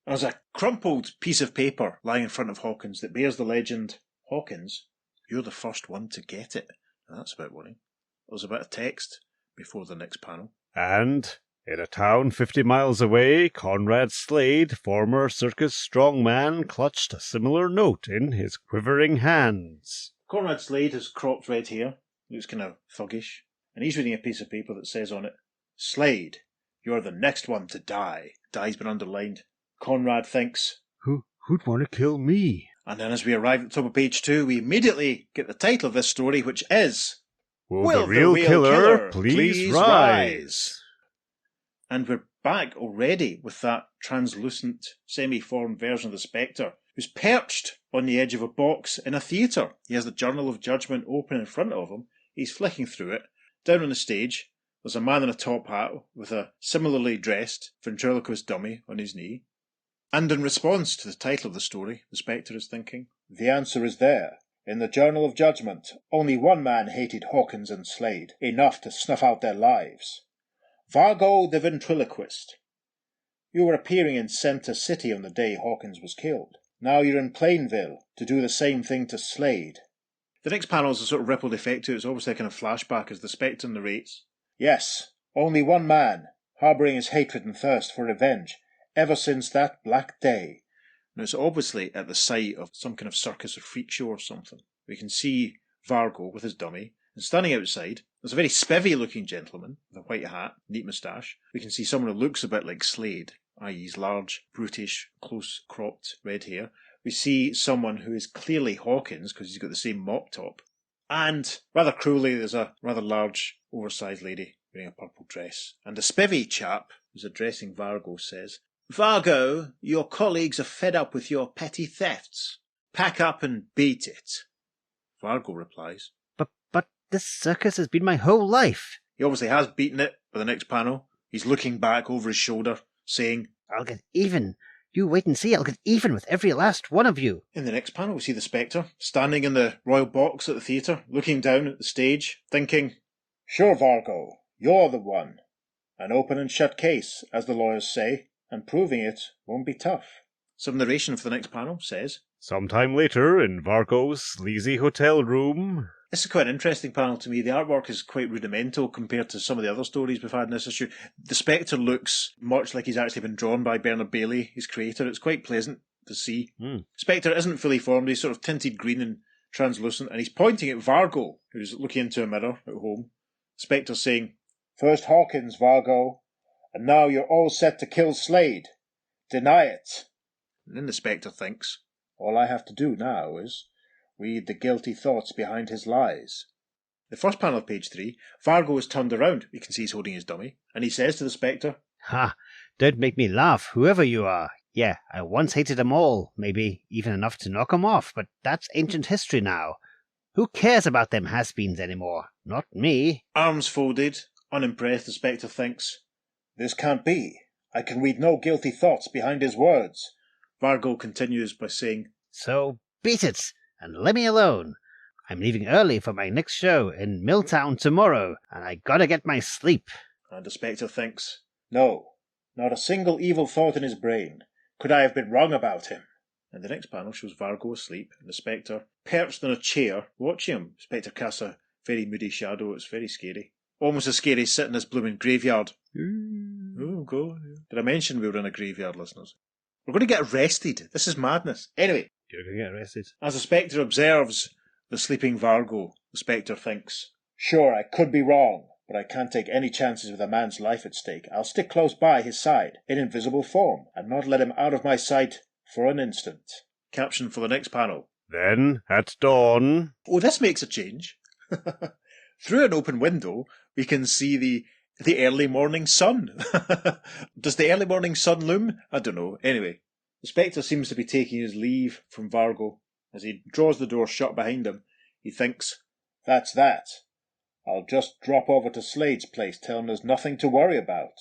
There's a crumpled piece of paper lying in front of Hawkins that bears the legend, "Hawkins, you're the first one to get it." Now, that's a bit worrying. There's a bit of text before the next panel. "And in a town 50 miles away, Conrad Slade, former circus strongman, clutched a similar note in his quivering hands." Conrad Slade has cropped red hair, looks kind of thuggish, and he's reading a piece of paper that says on it, "Slade, you're the next one to die." Die's been underlined. Conrad thinks, Who'd want to kill me? And then as we arrive at the top of page 2, we immediately get the title of this story, which is... Will the real killer please rise? And we're back already with that translucent, semi-formed version of the Spectre, who's perched on the edge of a box in a theatre. He has the Journal of Judgment open in front of him. He's flicking through it. Down on the stage, there's a man in a top hat with a similarly dressed ventriloquist dummy on his knee. And in response to the title of the story, the Spectre is thinking, The answer is there. In the Journal of Judgment, only one man hated Hawkins and Slade, enough to snuff out their lives. Vargo the ventriloquist. You were appearing in Center City on the day Hawkins was killed. Now you're in Plainville to do the same thing to Slade. The next panel is a sort of rippled effect to it. It's obviously a kind of flashback as the Spectre narrates. Yes, only one man, harbouring his hatred and thirst for revenge, ever since that black day. Now it's obviously at the site of some kind of circus or freak show or something. We can see Vargo with his dummy, and standing outside, there's a very spivvy-looking gentleman with a white hat, neat moustache. We can see someone who looks a bit like Slade, i.e. he's large, brutish, close-cropped red hair. We see someone who is clearly Hawkins, because he's got the same mop top. And, rather cruelly, there's a rather large, oversized lady wearing a purple dress. And the spivvy chap, who's addressing Vargo, says, Vargo, your colleagues are fed up with your petty thefts. Pack up and beat it. Vargo replies, But this circus has been my whole life. He obviously has beaten it by the next panel. He's looking back over his shoulder, saying, I'll get even. You wait and see, I'll get even with every last one of you. In the next panel, we see the Spectre, standing in the royal box at the theatre, looking down at the stage, thinking, Sure, Vargo, you're the one. An open and shut case, as the lawyers say, and proving it won't be tough. Some narration for the next panel says, Sometime later, in Vargo's sleazy hotel room... This is quite an interesting panel to me. The artwork is quite rudimental compared to some of the other stories we've had in this issue. The Spectre looks much like he's actually been drawn by Bernard Bailey, his creator. It's quite pleasant to see. Spectre isn't fully formed. He's sort of tinted green and translucent, and he's pointing at Vargo, who's looking into a mirror at home. Spectre's saying, First Hawkins, Vargo, and now you're all set to kill Slade. Deny it. And then the Spectre thinks, All I have to do now is read the guilty thoughts behind his lies. The first panel of page 3, Vargo is turned around. You can see he's holding his dummy. And he says to the Spectre, Ha! Don't make me laugh, whoever you are. Yeah, I once hated them all, maybe even enough to knock 'em off, but that's ancient history now. Who cares about them has-beens anymore? Not me. Arms folded, unimpressed, the Spectre thinks, This can't be. I can read no guilty thoughts behind his words. Vargo continues by saying, So beat it, and let me alone. I'm leaving early for my next show in Milltown tomorrow, and I gotta get my sleep. And the Spectre thinks, No, not a single evil thought in his brain. Could I have been wrong about him? And the next panel shows Vargo asleep, and the Spectre perched on a chair, watching him. Spectre casts a very moody shadow. It's very scary. Almost as scary as sitting in this blooming graveyard. Oh, God. Did I mention we were in a graveyard, listeners? We're going to get arrested. This is madness. Anyway, You're gonna get arrested. as the Spectre observes the sleeping Vargo, the Spectre thinks, Sure, I could be wrong, but I can't take any chances with a man's life at stake. I'll stick close by his side, in invisible form, and not let him out of my sight for an instant. Caption for the next panel. Then, at dawn... Oh, this makes a change. Through an open window, we can see the early morning sun. Does the early morning sun loom? I don't know. Anyway, the Spectre seems to be taking his leave from Vargo. As he draws the door shut behind him, he thinks, That's that. I'll just drop over to Slade's place, tell him there's nothing to worry about.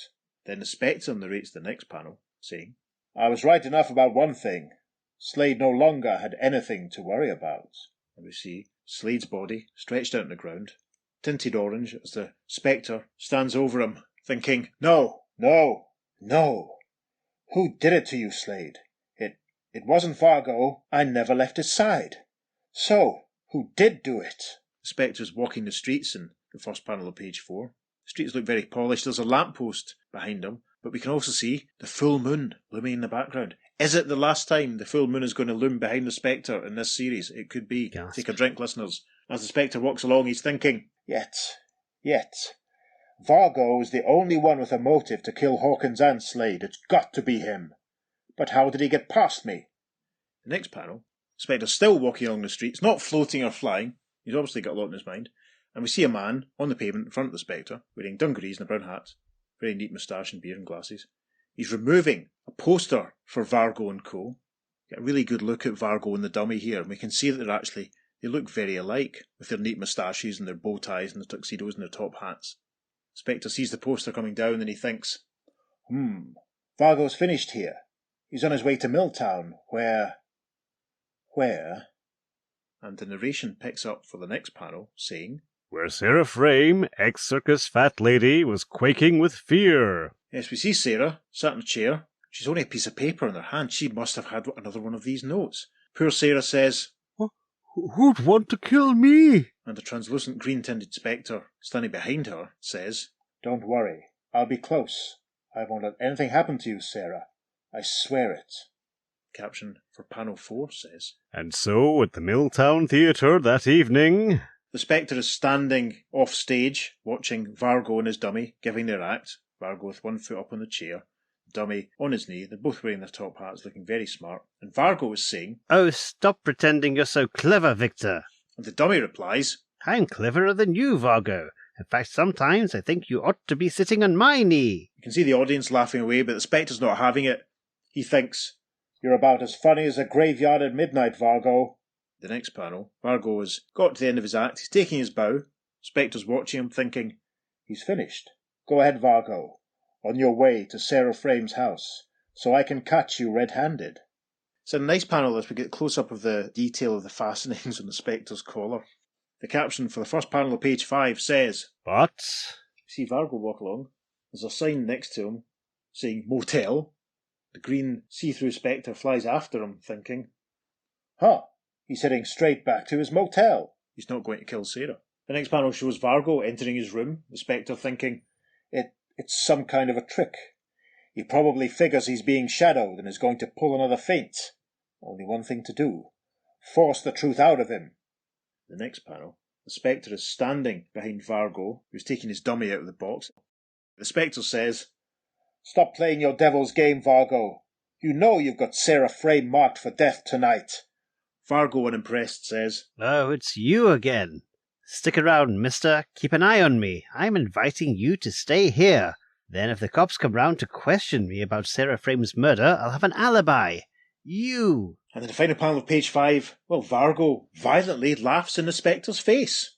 Then the Spectre narrates the next panel, saying, I was right enough about one thing. Slade no longer had anything to worry about. And we see Slade's body stretched out on the ground, tinted orange, as the Spectre stands over him, thinking, No, no, no. Who did it to you, Slade? It wasn't Vargo. I never left his side. So, who did do it? The Spectre's walking the streets in the first panel of page 4. The streets look very polished. There's a lamppost behind him, but we can also see the full moon looming in the background. Is it the last time the full moon is going to loom behind the Spectre in this series? It could be. Gasp. Take a drink, listeners. As the Spectre walks along, he's thinking, Yet. Vargo is the only one with a motive to kill Hawkins and Slade. It's got to be him. But how did he get past me? The next panel Spectre's still walking along the streets, not floating or flying. He's obviously got a lot in his mind. And we see a man on the pavement in front of the Spectre, wearing dungarees and a brown hat, very neat moustache and beard and glasses. He's removing a poster for Vargo and Co. Get a really good look at Vargo and the dummy here, and we can see that they look very alike, with their neat moustaches and their bow ties and their tuxedos and their top hats. Spectre sees the poster coming down and he thinks, Vargo's finished here. He's on his way to Milltown, where... And the narration picks up for the next panel, saying, Where Sarah Frame, ex-circus fat lady, was quaking with fear. Yes, we see Sarah, sat in a chair. She's only a piece of paper in her hand. She must have had another one of these notes. Poor Sarah says, Who'd want to kill me? And the translucent green-tinted Spectre, standing behind her, says, Don't worry, I'll be close. I won't let anything happen to you, Sarah. I swear it. Caption for panel 4 says, And so, at the Milltown Theatre that evening... The Spectre is standing off stage, watching Vargo and his dummy giving their act. Vargo with one foot up on the chair, dummy on his knee. They're both wearing their top hats, looking very smart. And Vargo is saying, Oh, stop pretending you're so clever, Victor. And the dummy replies, I'm cleverer than you, Vargo. In fact, sometimes I think you ought to be sitting on my knee. You can see the audience laughing away, but the Spectre's not having it. He thinks, You're about as funny as a graveyard at midnight, Vargo. The next panel, Vargo has got to the end of his act. He's taking his bow. Spectre's watching him, thinking, He's finished. Go ahead, Vargo. On your way to Sarah Frame's house, so I can catch you red-handed. It's a nice panel as we get close-up of the detail of the fastenings on the Spectre's collar. The caption for the first panel of page 5 says, But... See Vargo walk along. There's a sign next to him saying motel. The green see-through Spectre flies after him, thinking, He's heading straight back to his motel. He's not going to kill Sarah. The next panel shows Vargo entering his room, the Spectre thinking, It's some kind of a trick. He probably figures he's being shadowed and is going to pull another feint. Only one thing to do. Force the truth out of him. The next panel, the Spectre is standing behind Vargo, who's taking his dummy out of the box. The Spectre says, Stop playing your devil's game, Vargo. You know you've got Sarah Frame marked for death tonight. Vargo, unimpressed, says, Oh, it's you again. Stick around, mister. Keep an eye on me. I'm inviting you to stay here. Then if the cops come round to question me about Sarah Frame's murder, I'll have an alibi. You. And in the final panel of page 5, Vargo violently laughs in the Spectre's face.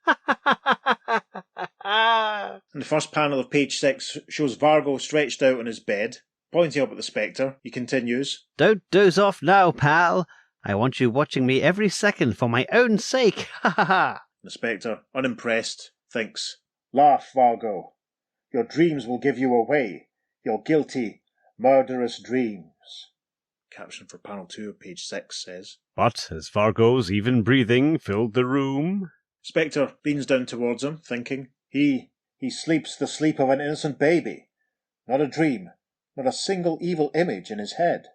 And the first panel of page 6 shows Vargo stretched out on his bed, pointing up at the Spectre. He continues, Don't doze off now, pal. I want you watching me every second for my own sake. Ha ha ha. The Spectre, unimpressed, thinks, Laugh, Vargo. Your dreams will give you away. Your guilty, murderous dreams. Caption for panel 2 of page 6 says, But as Vargo's even breathing filled the room... Spectre leans down towards him, thinking, He sleeps the sleep of an innocent baby. Not a dream, not a single evil image in his head.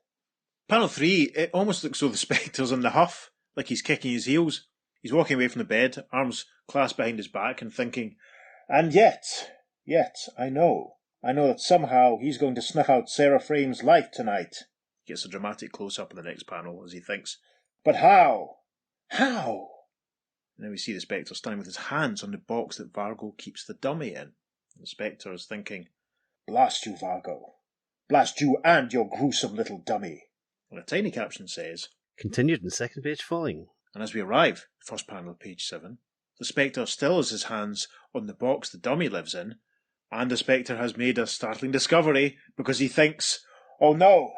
Panel 3, it almost looks as though the Spectre's in the huff, like he's kicking his heels. He's walking away from the bed, arms clasped behind his back, and thinking, And yet, I know that somehow he's going to snuff out Sarah Frame's life tonight. He gets a dramatic close-up in the next panel as he thinks, But how? How? And then we see the Spectre standing with his hands on the box that Vargo keeps the dummy in. The Spectre is thinking, Blast you, Vargo. Blast you and your gruesome little dummy. And a tiny caption says, Continued in the second page following. And as we arrive, the first panel of page 7, the Spectre still has his hands on the box the dummy lives in, and the Spectre has made a startling discovery because he thinks, Oh no,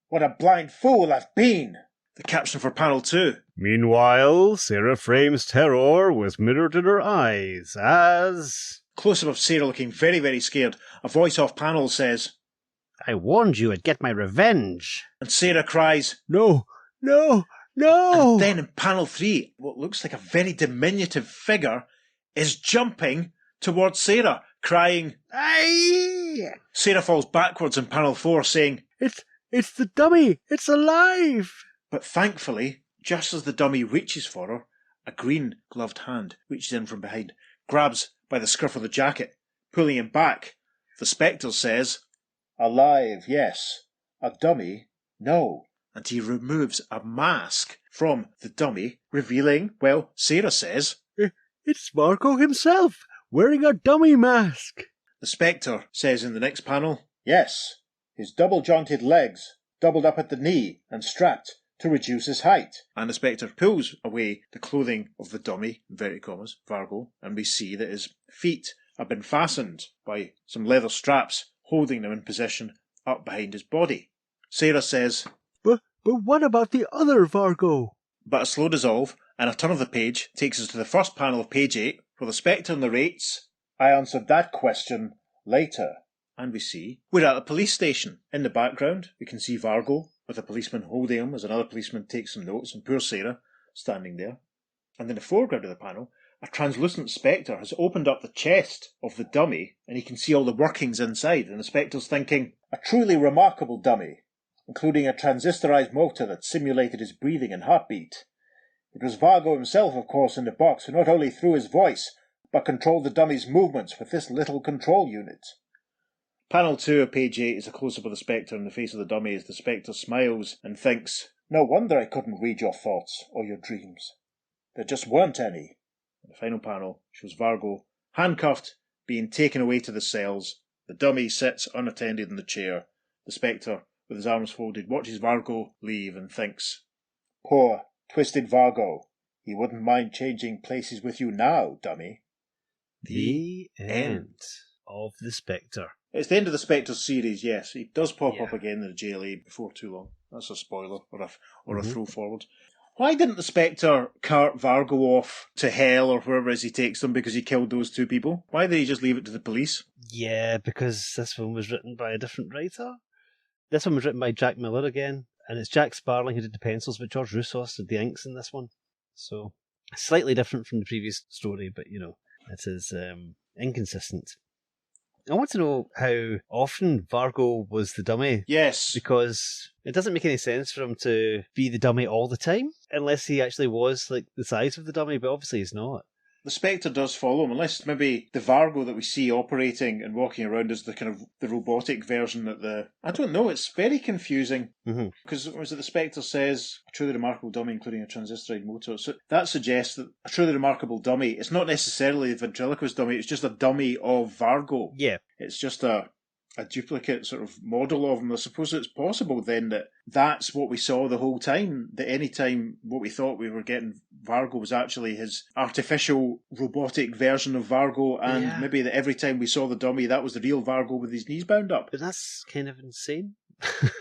what a blind fool I've been! The caption for panel 2. Meanwhile, Sarah Frame's terror was mirrored in her eyes as... Close-up of Sarah looking very, very scared. A voice off panel says, I warned you I'd get my revenge. And Sarah cries, No! And then in panel 3, what looks like a very diminutive figure is jumping towards Sarah, crying, Aye! Sarah falls backwards in panel 4, saying, It's the dummy! It's alive! But thankfully, just as the dummy reaches for her, a green-gloved hand reaches in from behind, grabs by the scruff of the jacket, pulling him back. The Spectre says, Alive, yes. A dummy, no. and he removes a mask from the dummy, revealing, well, Sarah says, It's Vargo himself, wearing a dummy mask. the Spectre says in the next panel, Yes, his double-jointed legs, doubled up at the knee and strapped to reduce his height. and the Spectre pulls away the clothing of the dummy, inverted commas, Vargo, and we see that his feet have been fastened by some leather straps holding them in position up behind his body. Sarah says, But what about the other Vargo? but a slow dissolve and a turn of the page takes us to the first panel of page 8, where the Spectre narrates, I answered that question later. and we see we're at a police station. In the background, we can see Vargo with a policeman holding him as another policeman takes some notes, and poor Sarah standing there. And in the foreground of the panel, a translucent Spectre has opened up the chest of the dummy, and he can see all the workings inside, and the Spectre's thinking, A truly remarkable dummy, including a transistorized motor that simulated his breathing and heartbeat. It was Vargo himself, of course, in the box, who not only threw his voice, but controlled the dummy's movements with this little control unit. Panel 2 of page 8 is a close-up of the Spectre in the face of the dummy as the Spectre smiles and thinks, No wonder I couldn't read your thoughts or your dreams. There just weren't any. the final panel shows Vargo, handcuffed, being taken away to the cells. The dummy sits unattended in the chair. The Spectre, with his arms folded, watches Vargo leave and thinks, Poor, twisted Vargo. He wouldn't mind changing places with you now, dummy. The end of the Spectre. It's the end of the Spectre series, yes. He does pop Yeah. up again in the JLA before too long. That's a spoiler, or a Mhm. throw forward. Why didn't the Spectre cart Vargo off to hell or wherever it is he takes them because he killed those two people? Why did he just leave it to the police? Yeah, because this one was written by a different writer. This one was written by Jack Miller again, and it's Jack Sparling who did the pencils, but George Roussos did the inks in this one. So, slightly different from the previous story, but, you know, it is inconsistent. I want to know how often Vargo was the dummy, Yes. because it doesn't make any sense for him to be the dummy all the time, unless he actually was like the size of the dummy, but obviously he's not. The Spectre does follow him, unless maybe the Vargo that we see operating and walking around is the kind of the robotic version that the... I don't know, it's very confusing. Mhm. Because was it the Spectre says, a truly remarkable dummy including a transistorized motor. So that suggests that a truly remarkable dummy, it's not necessarily a ventriloquist dummy, it's just a dummy of Vargo. Yeah. It's just a duplicate sort of model of him. I suppose it's possible then that that's what we saw the whole time, that any time what we thought we were getting Vargo was actually his artificial robotic version of Vargo, and Yeah. maybe that every time we saw the dummy that was the real Vargo with his knees bound up. But that's kind of insane.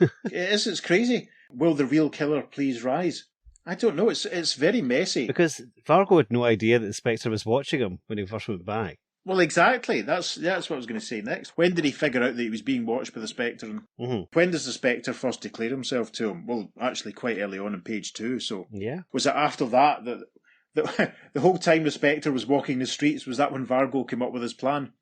It is, it's crazy. Will the real killer please rise? I don't know, it's very messy. Because Vargo had no idea that the Spectre was watching him when he first went back. Well, exactly. That's what I was going to say next. When did he figure out that he was being watched by the Spectre? And Mhm. when does the Spectre first declare himself to him? Well, actually, quite early on in page 2. So, Yeah. was it after that the whole time the Spectre was walking the streets? Was that when Vargo came up with his plan?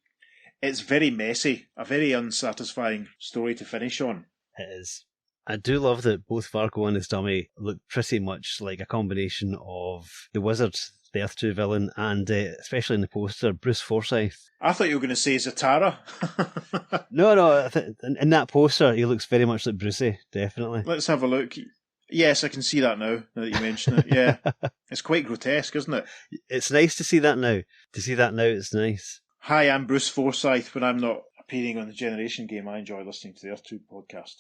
It's very messy, a very unsatisfying story to finish on. It is. I do love that both Vargo and his dummy look pretty much like a combination of the Wizard, the Earth 2 villain, and especially in the poster, Bruce Forsyth. I thought you were going to say Zatara. No, in that poster, he looks very much like Brucey, definitely. Let's have a look. Yes, I can see that now that you mention it. Yeah, it's quite grotesque, isn't it? It's nice to see that now. To see that now, it's nice. Hi, I'm Bruce Forsyth. When I'm not appearing on the Generation Game, I enjoy listening to the Earth 2 podcast.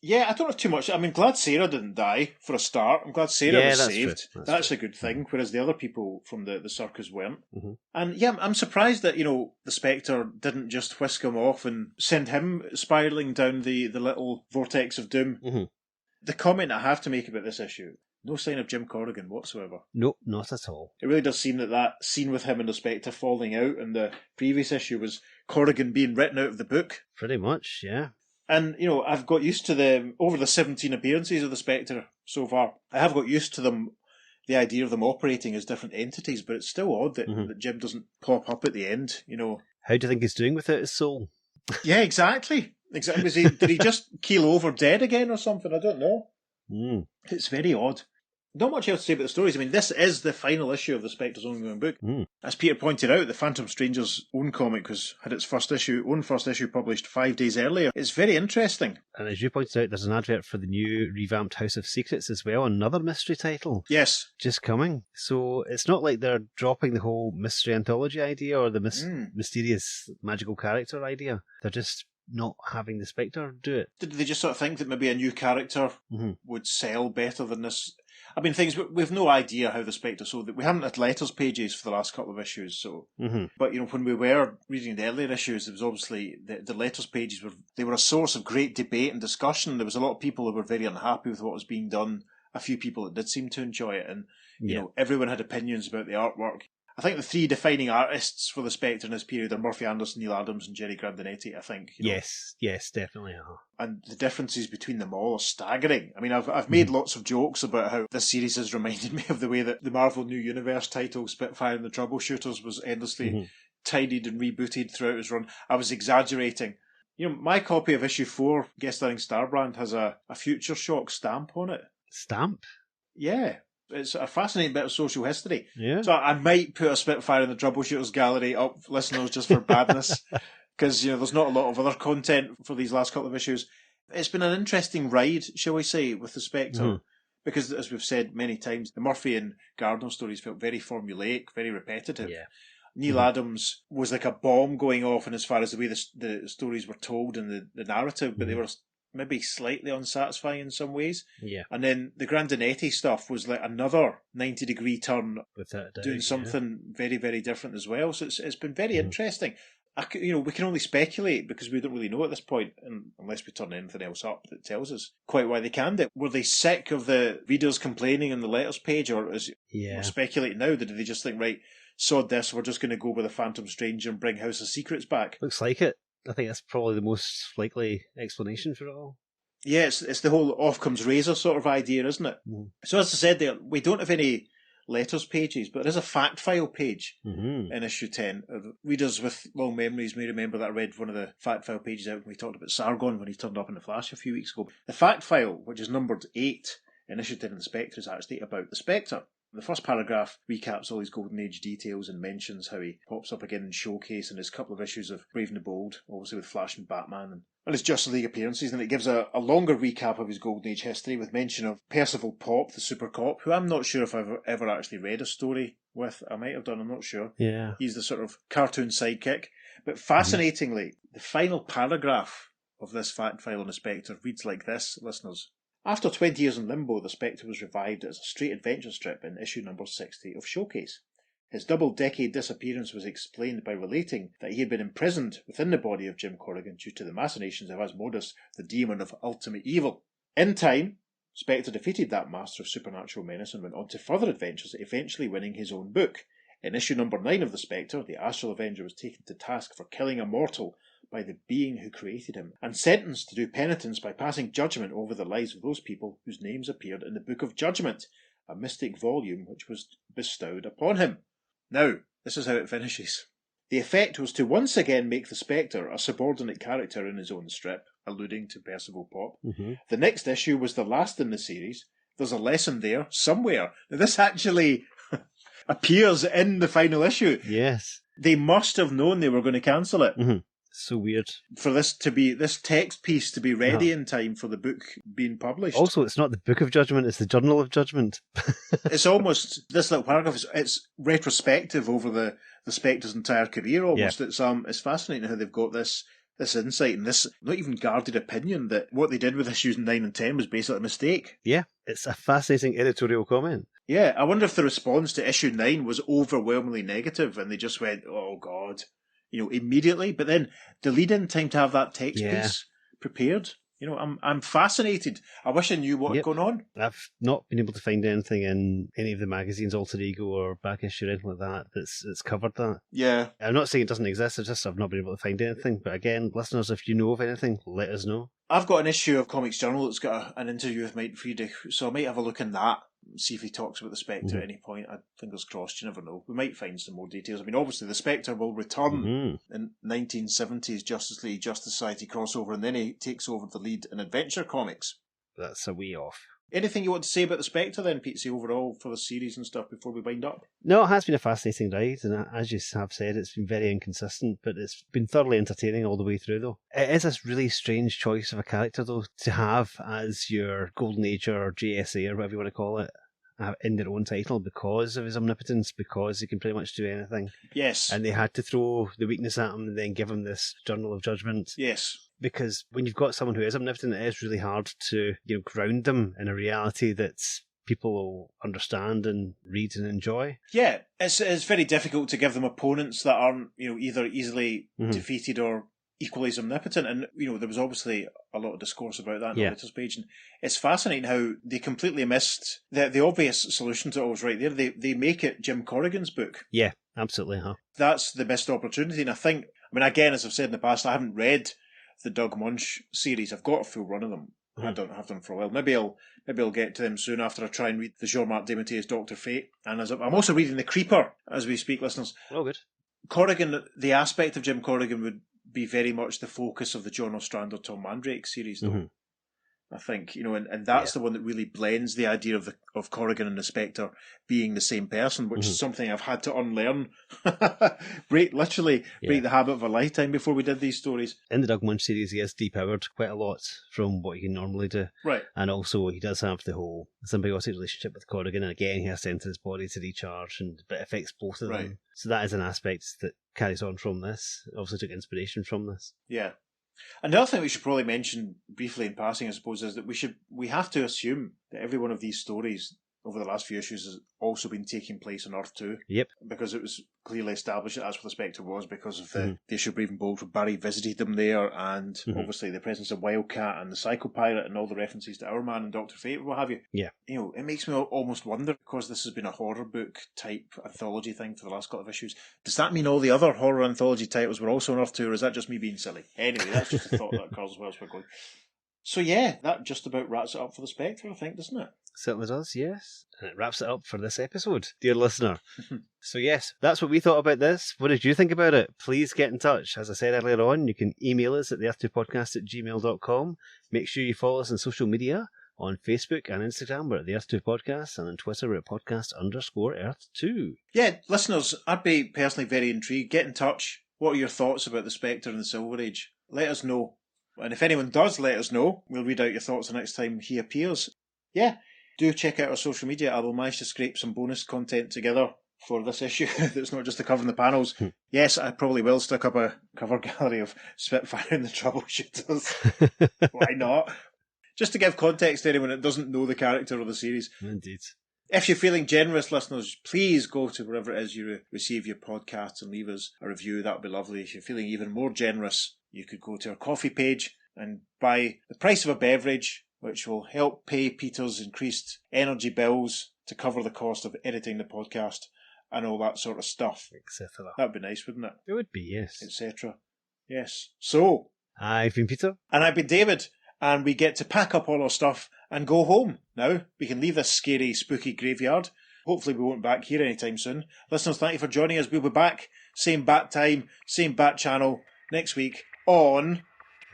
Yeah, I don't have too much. I mean, glad Sarah didn't die, for a start. I'm glad Sarah Yeah, was that's saved. true. That's That's a good thing, whereas the other people from the circus weren't. Mhm. And yeah, I'm surprised that, the Spectre didn't just whisk him off and send him spiralling down the little vortex of doom. Mhm. The comment I have to make about this issue, no sign of Jim Corrigan whatsoever. Nope, not at all. It really does seem that scene with him and the Spectre falling out in the previous issue was Corrigan being written out of the book. Pretty much, yeah. And, I've got used to them, over the 17 appearances of the Spectre so far, I have got used to them, the idea of them operating as different entities, but it's still odd that, Mhm. that Jim doesn't pop up at the end, How do you think he's doing without his soul? Yeah, exactly. Exactly. Did he just keel over dead again or something? I don't know. Mm. It's very odd. Not much else to say about the stories. I mean, this is the final issue of the Spectre's ongoing book. Mm. As Peter pointed out, the Phantom Stranger's own comic had its first issue published 5 days earlier. It's very interesting. And as you pointed out, there's an advert for the new revamped House of Secrets as well, another mystery title. Yes. Just coming. So it's not like they're dropping the whole mystery anthology idea or the mysterious magical character idea. They're just not having the Spectre do it. Did they just sort of think that maybe a new character would sell better than this? I mean, we've no idea how the Spectre sold it. We haven't had letters pages for the last couple of issues, so. But when we were reading the earlier issues, there was obviously the letters pages were a source of great debate and discussion. There was a lot of people who were very unhappy with what was being done. A few people that did seem to enjoy it, and everyone had opinions about the artwork. I think the 3 defining artists for the Spectre in this period are Murphy Anderson, Neil Adams, and Jerry Grandinetti, I think. Yes, definitely. And the differences between them all are staggering. I mean, I've made lots of jokes about how this series has reminded me of the way that the Marvel New Universe title, Spitfire and the Troubleshooters, was endlessly tidied and rebooted throughout its run. I was exaggerating. My copy of issue 4, guest starring Starbrand, has a Future Shock stamp on it. Stamp? Yeah. It's a fascinating bit of social history. Yeah. So I might put a Spitfire in the Troubleshooters gallery up, listeners, just for badness, because there's not a lot of other content for these last couple of issues. It's been an interesting ride, shall we say, with the Spectre, because, as we've said many times, the Murphy and Gardner stories felt very formulaic, very repetitive. Yeah. Neil Adams was like a bomb going off in as far as the way the stories were told and the narrative, but they were maybe slightly unsatisfying in some ways. Yeah. And then the Grandinetti stuff was like another 90-degree turn, doing something very, very different as well. So it's been very interesting. We can only speculate because we don't really know at this point, unless we turn anything else up that tells us quite why they canned it. Were they sick of the readers complaining on the letters page, or we're speculating now, did they just think, right, sod this, we're just going to go with the Phantom Stranger and bring House of Secrets back? Looks like it. I think that's probably the most likely explanation for it all. Yeah, it's the whole off comes Razor sort of idea, isn't it? So as I said there, we don't have any letters pages, but there is a fact file page in issue 10. Readers with long memories may remember that I read one of the fact file pages out when we talked about Sargon when he turned up in the Flash a few weeks ago. The fact file, which is numbered 8 in issue 10 of the Spectre, is actually about the Spectre. The first paragraph recaps all his Golden Age details and mentions how he pops up again in Showcase and his couple of issues of Brave and the Bold, obviously with Flash and Batman, and his Justice League appearances. And it gives a longer recap of his Golden Age history with mention of Percival Pop, the super cop, who I'm not sure if I've ever actually read a story with. I might have done, I'm not sure. Yeah. He's the sort of cartoon sidekick. But fascinatingly, the final paragraph of this fact file on the Spectre reads like this, listeners. After 20 years in limbo, the Spectre was revived as a straight adventure strip in issue number 60 of Showcase. His double-decade disappearance was explained by relating that he had been imprisoned within the body of Jim Corrigan due to the machinations of Asmodeus, the demon of ultimate evil. In time, Spectre defeated that master of supernatural menace and went on to further adventures, eventually winning his own book. In issue number 9 of the Spectre, the Astral Avenger was taken to task for killing a mortal by the being who created him, and sentenced to do penitence by passing judgment over the lives of those people whose names appeared in the Book of Judgment, a mystic volume which was bestowed upon him. Now, this is how it finishes. The effect was to once again make the Spectre a subordinate character in his own strip, alluding to Percival Pop. The next issue was the last in the series. There's a lesson there, somewhere. Now, this actually appears in the final issue. Yes. They must have known they were going to cancel it. So weird. For this text piece to be ready in time for the book being published. Also, it's not the Book of Judgment, it's the Journal of Judgment. It's almost, this little paragraph, it's retrospective over the Spectre's entire career almost. Yeah. It's fascinating how they've got this insight and this not even guarded opinion that what they did with issues 9 and 10 was basically a mistake. Yeah, it's a fascinating editorial comment. Yeah, I wonder if the response to issue 9 was overwhelmingly negative and they just went, oh God, immediately. But then the lead-in time to have that text piece prepared, I'm fascinated. I wish I knew what had gone on. I've not been able to find anything in any of the magazines, Alter Ego or Back Issue or anything like that that's covered that. Yeah. I'm not saying it doesn't exist, I've not been able to find anything. But again, listeners, if you know of anything, let us know. I've got an issue of Comics Journal that's got an interview with Mike Friedrich, so I might have a look in that, see if he talks about the Spectre at any point. Fingers crossed, you never know. We might find some more details. I mean, obviously, the Spectre will return in 1970s Justice League, Justice Society crossover, and then he takes over the lead in Adventure Comics. That's a way off. Anything you want to say about the Spectre then, Pete, overall for the series and stuff before we wind up? No, it has been a fascinating ride, and as you have said, it's been very inconsistent, but it's been thoroughly entertaining all the way through, though. It is a really strange choice of a character, though, to have as your Golden Age or JSA or whatever you want to call it, in their own title because of his omnipotence, because he can pretty much do anything. Yes. And they had to throw the weakness at him and then give him this Journal of Judgment. Yes. Because when you've got someone who is omnipotent, it is really hard to ground them in a reality that people will understand and read and enjoy. Yeah, it's very difficult to give them opponents that aren't either easily defeated or equally as omnipotent. And there was obviously a lot of discourse about that in the latest page. And it's fascinating how they completely missed the obvious solution to it all was right there. They make it Jim Corrigan's book. Yeah, absolutely. Huh? That's the missed opportunity. And I think, again, as I've said in the past, I haven't read the Doug Munch series. I've got a full run of them. I don't have them for a while. Maybe I'll get to them soon after I try and read the Jean-Marc Desmatais' Dr. Fate. And I'm also reading The Creeper as we speak, listeners. Oh, good. Corrigan, the aspect of Jim Corrigan would be very much the focus of the John Ostrander Tom Mandrake series, though. I think, and that's the one that really blends the idea of Corrigan and the Spectre being the same person, which is something I've had to unlearn. break the habit of a lifetime before we did these stories. In the Doug Munch series, he is depowered quite a lot from what he can normally do. Right. And also, he does have the whole symbiotic relationship with Corrigan, and again, he has to enter his body to recharge, but it affects both of them. So that is an aspect that carries on from this. It also took inspiration from this. Yeah. Another thing we should probably mention briefly in passing, I suppose, is that we have to assume that every one of these stories over the last few issues has also been taking place on Earth too. Yep. Because it was clearly established that that's what the Spectre was because of the issue Brave and Bold where Barry visited them there, and obviously the presence of Wildcat and the Psycho Pirate and all the references to Our Man and Dr. Fate and what have you. Yeah. It makes me almost wonder, because this has been a horror book type anthology thing for the last couple of issues, does that mean all the other horror anthology titles were also on Earth too, or is that just me being silly? Anyway, that's just a thought that occurs as well as we're going. So yeah, that just about wraps it up for the Spectre, I think, doesn't it? Certainly does, yes. And it wraps it up for this episode, dear listener. So yes, that's what we thought about this. What did you think about it? Please get in touch. As I said earlier on, you can email us at theearth2podcast@gmail.com. Make sure you follow us on social media. On Facebook and Instagram, we're at the Earth2 Podcast, and on Twitter, we're at podcast_Earth2. Yeah, listeners, I'd be personally very intrigued. Get in touch. What are your thoughts about the Spectre and the Silver Age? Let us know. And if anyone does let us know, we'll read out your thoughts the next time he appears. Yeah, do check out our social media. I will manage to scrape some bonus content together for this issue that's not just the cover and the panels. Yes, I probably will stick up a cover gallery of Spitfire and the Troubleshooters. Why not? Just to give context to anyone that doesn't know the character or the series. Indeed. If you're feeling generous, listeners, please go to wherever it is you receive your podcasts and leave us a review. That would be lovely. If you're feeling even more generous, you could go to our coffee page and buy the price of a beverage, which will help pay Peter's increased energy bills to cover the cost of editing the podcast and all that sort of stuff. Etc. That'd be nice, wouldn't it? It would be, yes. Etc. Yes. So, I've been Peter. And I've been David. And we get to pack up all our stuff and go home now. We can leave this scary, spooky graveyard. Hopefully we won't be back here anytime soon. Listeners, thank you for joining us. We'll be back, same bat time, same bat channel, next week on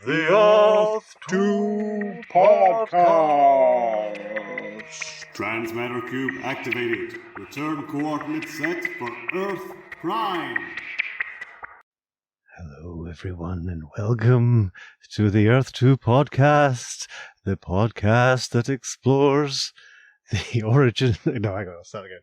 The Earth2 Podcast. Transmatter Cube activated. Return coordinates set for Earth Prime. Hello, everyone, and welcome to the Earth2 Podcast, the podcast that explores the origin... No, hang on, I'll start again.